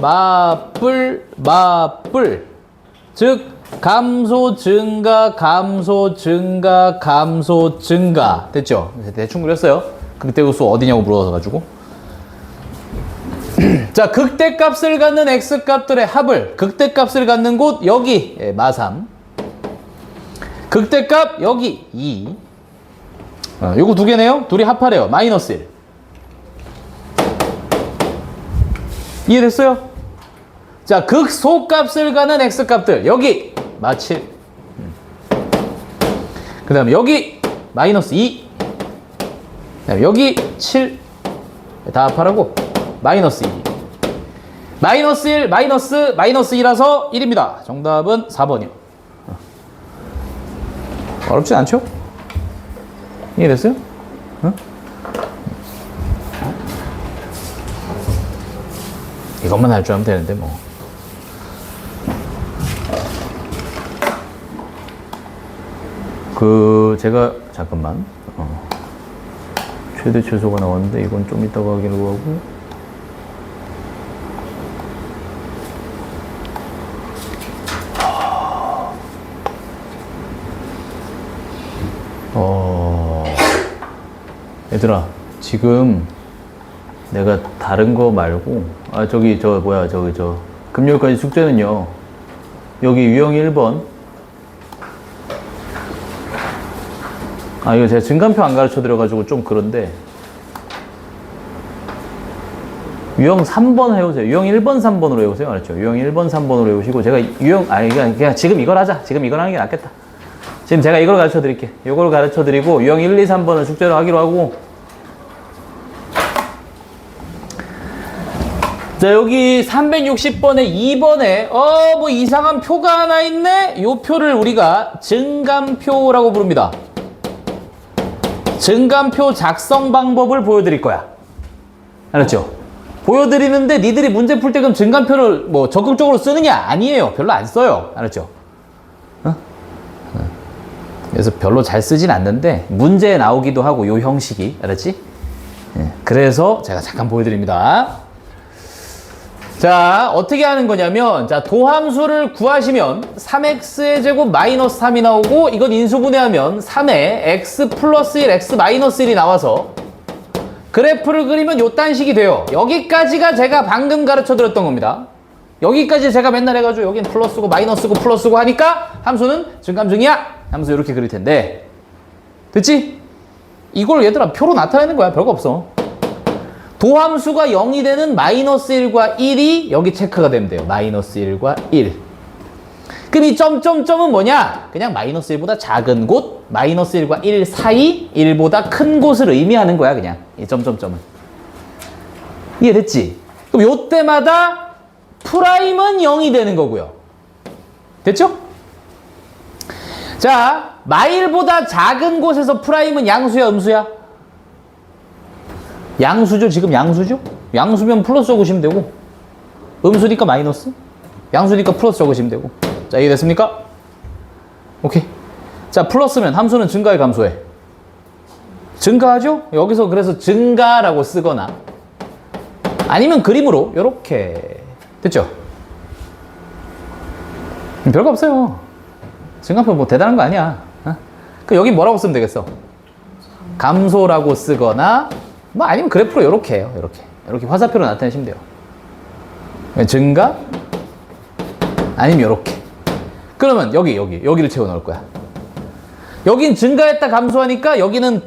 즉 감소 증가 됐죠? 대충 그렸어요. 극대급수 어디냐고 물어가지고 자, 극대값을 갖는 x값들의 합을 극대값을 갖는 곳 여기 마3 극대값 여기 2 요거 두 개네요. 둘이 합하래요. 마이너스 1 이해됐어요? 자, 극소값을 가는 x값들 여기 마7 그 다음에 여기 마이너스 2 그 다음에 여기 7 다 합하라고 마이너스 2 마이너스 1 마이너스 2라서 1입니다. 정답은 4번이요. 어렵지 않죠? 이해됐어요? 응? 이것만 할 줄 알면 되는데 뭐. 제가 잠깐만 최대 최소가 나왔는데 이건 좀 이따가 확인을 하고 얘들아 지금 내가 다른 거 말고 금요일까지 숙제는요 여기 유형 1번 이거 제가 증감표 안 가르쳐 드려가지고 좀 그런데 유형 3번 해오세요. 유형 1번 3번으로 해오세요. 알았죠? 유형 1번 3번으로 해오시고 제가 그냥 지금 이걸 하자. 지금 이걸 하는 게 낫겠다. 지금 제가 이걸 가르쳐 드릴게. 이걸 가르쳐 드리고 유형 1, 2, 3번을 숙제로 하기로 하고 자, 여기 360번에 2번에 뭐 이상한 표가 하나 있네. 요 표를 우리가 증감표라고 부릅니다. 증감표 작성 방법을 보여드릴 거야. 알았죠? 보여드리는데 니들이 문제 풀 때 그럼 증감표를 뭐 적극적으로 쓰느냐? 아니에요. 별로 안 써요. 알았죠? 그래서 별로 잘 쓰진 않는데 문제에 나오기도 하고 요 형식이. 알았지? 그래서 제가 잠깐 보여드립니다. 자, 어떻게 하는 거냐면 자, 도함수를 구하시면 3x의 제곱 마이너스 3이 나오고 이건 인수분해하면 3에 x 플러스 1, x 마이너스 1이 나와서 그래프를 그리면 요딴 식이 돼요. 여기까지가 제가 방금 가르쳐 드렸던 겁니다. 여기까지 제가 맨날 해가지고 여긴 플러스고 마이너스고 플러스고 하니까 함수는 증감증이야 하면서 이렇게 그릴 텐데 됐지? 이걸 얘들아 표로 나타내는 거야. 별거 없어. 도함수가 0이 되는 마이너스 1과 1이 여기 체크가 되면 돼요. 마이너스 1과 1. 그럼 이 점점점은 뭐냐? 그냥 마이너스 1보다 작은 곳, 마이너스 1과 1 사이, 1보다 큰 곳을 의미하는 거야. 그냥 이 점점점은. 이해됐지? 그럼 요때마다 프라임은 0이 되는 거고요. 됐죠? 자, 마일보다 작은 곳에서 프라임은 양수야, 음수야? 양수죠, 지금 양수죠? 양수면 플러스 적으시면 되고, 음수니까 마이너스, 양수니까 플러스 적으시면 되고. 자, 이해됐습니까? 오케이. 자, 플러스면 함수는 증가해, 감소해? 증가하죠? 여기서 그래서 증가라고 쓰거나, 아니면 그림으로 요렇게. 됐죠? 별거 없어요. 증가표 뭐 대단한 거 아니야. 어? 그 여기 뭐라고 쓰면 되겠어? 감소라고 쓰거나, 뭐 아니면 그래프로 요렇게 해요. 요렇게 화살표로 나타내시면 돼요. 증가, 아니면 요렇게. 그러면 여기를 채워 넣을 거야. 여긴 증가했다 감소하니까 여기는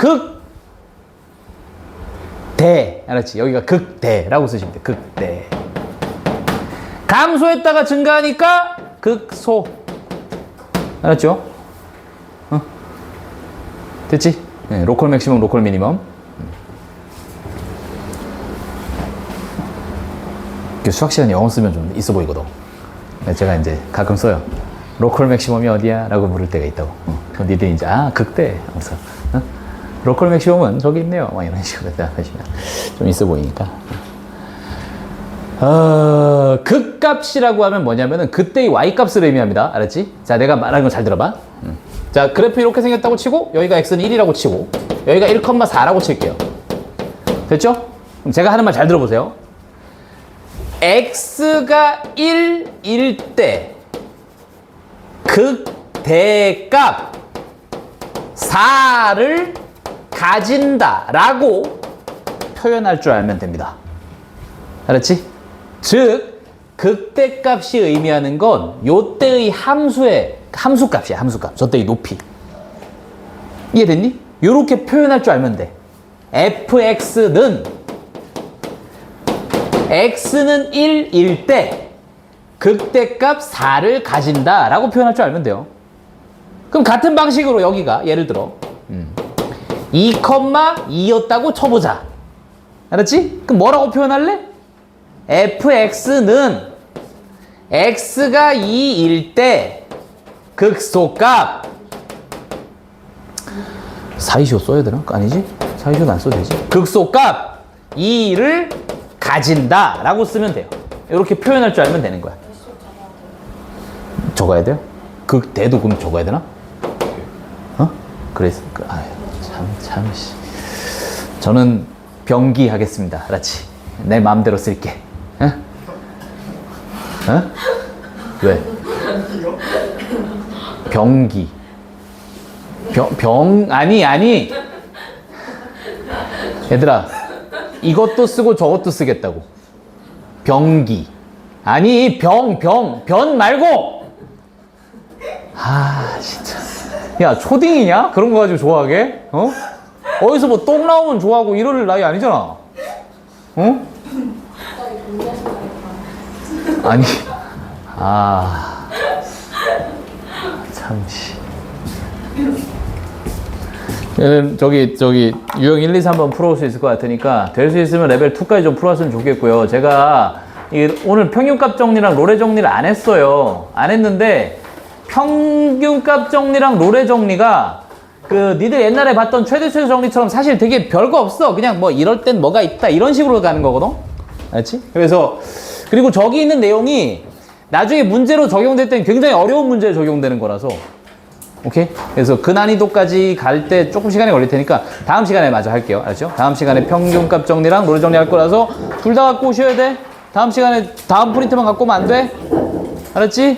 극대. 알았지? 여기가 극대라고 쓰시면 돼. 극대. 감소했다가 증가하니까 극소. 알았죠? 어? 됐지? 네, 로컬 맥시멈, 로컬 미니멈. 수학 시간에 영어 쓰면 좀 있어 보이거든. 제가 이제 가끔 써요. 로컬 맥시멈이 어디야? 라고 물을 때가 있다고. 그럼 니들이 이제, 극대. 하면서. 로컬 맥시멈은 저기 있네요. 막 이런 식으로 생각하시면 좀 있어 보이니까. 극값이라고 하면 뭐냐면은 그때의 y값을 의미합니다. 알았지? 자, 내가 말하는 거 잘 들어봐. 자, 그래프 이렇게 생겼다고 치고, 여기가 x는 1이라고 치고, 여기가 1,4라고 칠게요. 됐죠? 그럼 제가 하는 말 잘 들어보세요. x가 1일 때 극대값 4를 가진다라고 표현할 줄 알면 됩니다. 알았지? 즉 극대값이 의미하는 건 요때의 함수값이야. 함수값. 저때의 높이. 이해됐니? 요렇게 표현할 줄 알면 돼. fx는 x는 1일 때 극대값 4를 가진다 라고 표현할 줄 알면 돼요. 그럼 같은 방식으로 여기가 예를 들어 2,2였다고 쳐보자. 알았지? 그럼 뭐라고 표현할래? fx는 x가 2일 때 극소값 4이시오 써야 되나? 아니지? 4이시오는 안 써도 되지. 극소값 2를 가진다 라고 쓰면 돼요. 이렇게 표현할 줄 알면 되는 거야. 적어야 돼요? 극대도 그럼 적어야 되나? 어? 그래서 참 저는 병기 하겠습니다. 알았지? 내 마음대로 쓸게. 어? 어? 왜? 병기. 아니. 얘들아. 이것도 쓰고 저것도 쓰겠다고. 병기. 아니, 변 말고! 진짜. 야, 초딩이냐? 그런 거 가지고 좋아하게? 어? 어디서 뭐 똥 나오면 좋아하고 이럴 나이 아니잖아. 어? 아니. 참. 저기 유형 1, 2, 3번 풀어올 수 있을 것 같으니까 될 수 있으면 레벨 2까지 좀 풀어왔으면 좋겠고요. 제가 오늘 평균값 정리랑 로레 정리를 안 했어요. 안 했는데 평균값 정리랑 로레 정리가 니들 옛날에 봤던 최대 정리처럼 사실 되게 별거 없어. 그냥 뭐 이럴 땐 뭐가 있다 이런 식으로 가는 거거든. 알지? 그래서 그리고 저기 있는 내용이 나중에 문제로 적용될 땐 굉장히 어려운 문제에 적용되는 거라서 오케이? 그래서 그 난이도까지 갈 때 조금 시간이 걸릴 테니까 다음 시간에 마저 할게요. 알았죠? 다음 시간에 평균값 정리랑 로레 정리 할 거라서 둘 다 갖고 오셔야 돼. 다음 시간에 다음 프린트만 갖고 오면 안 돼. 알았지?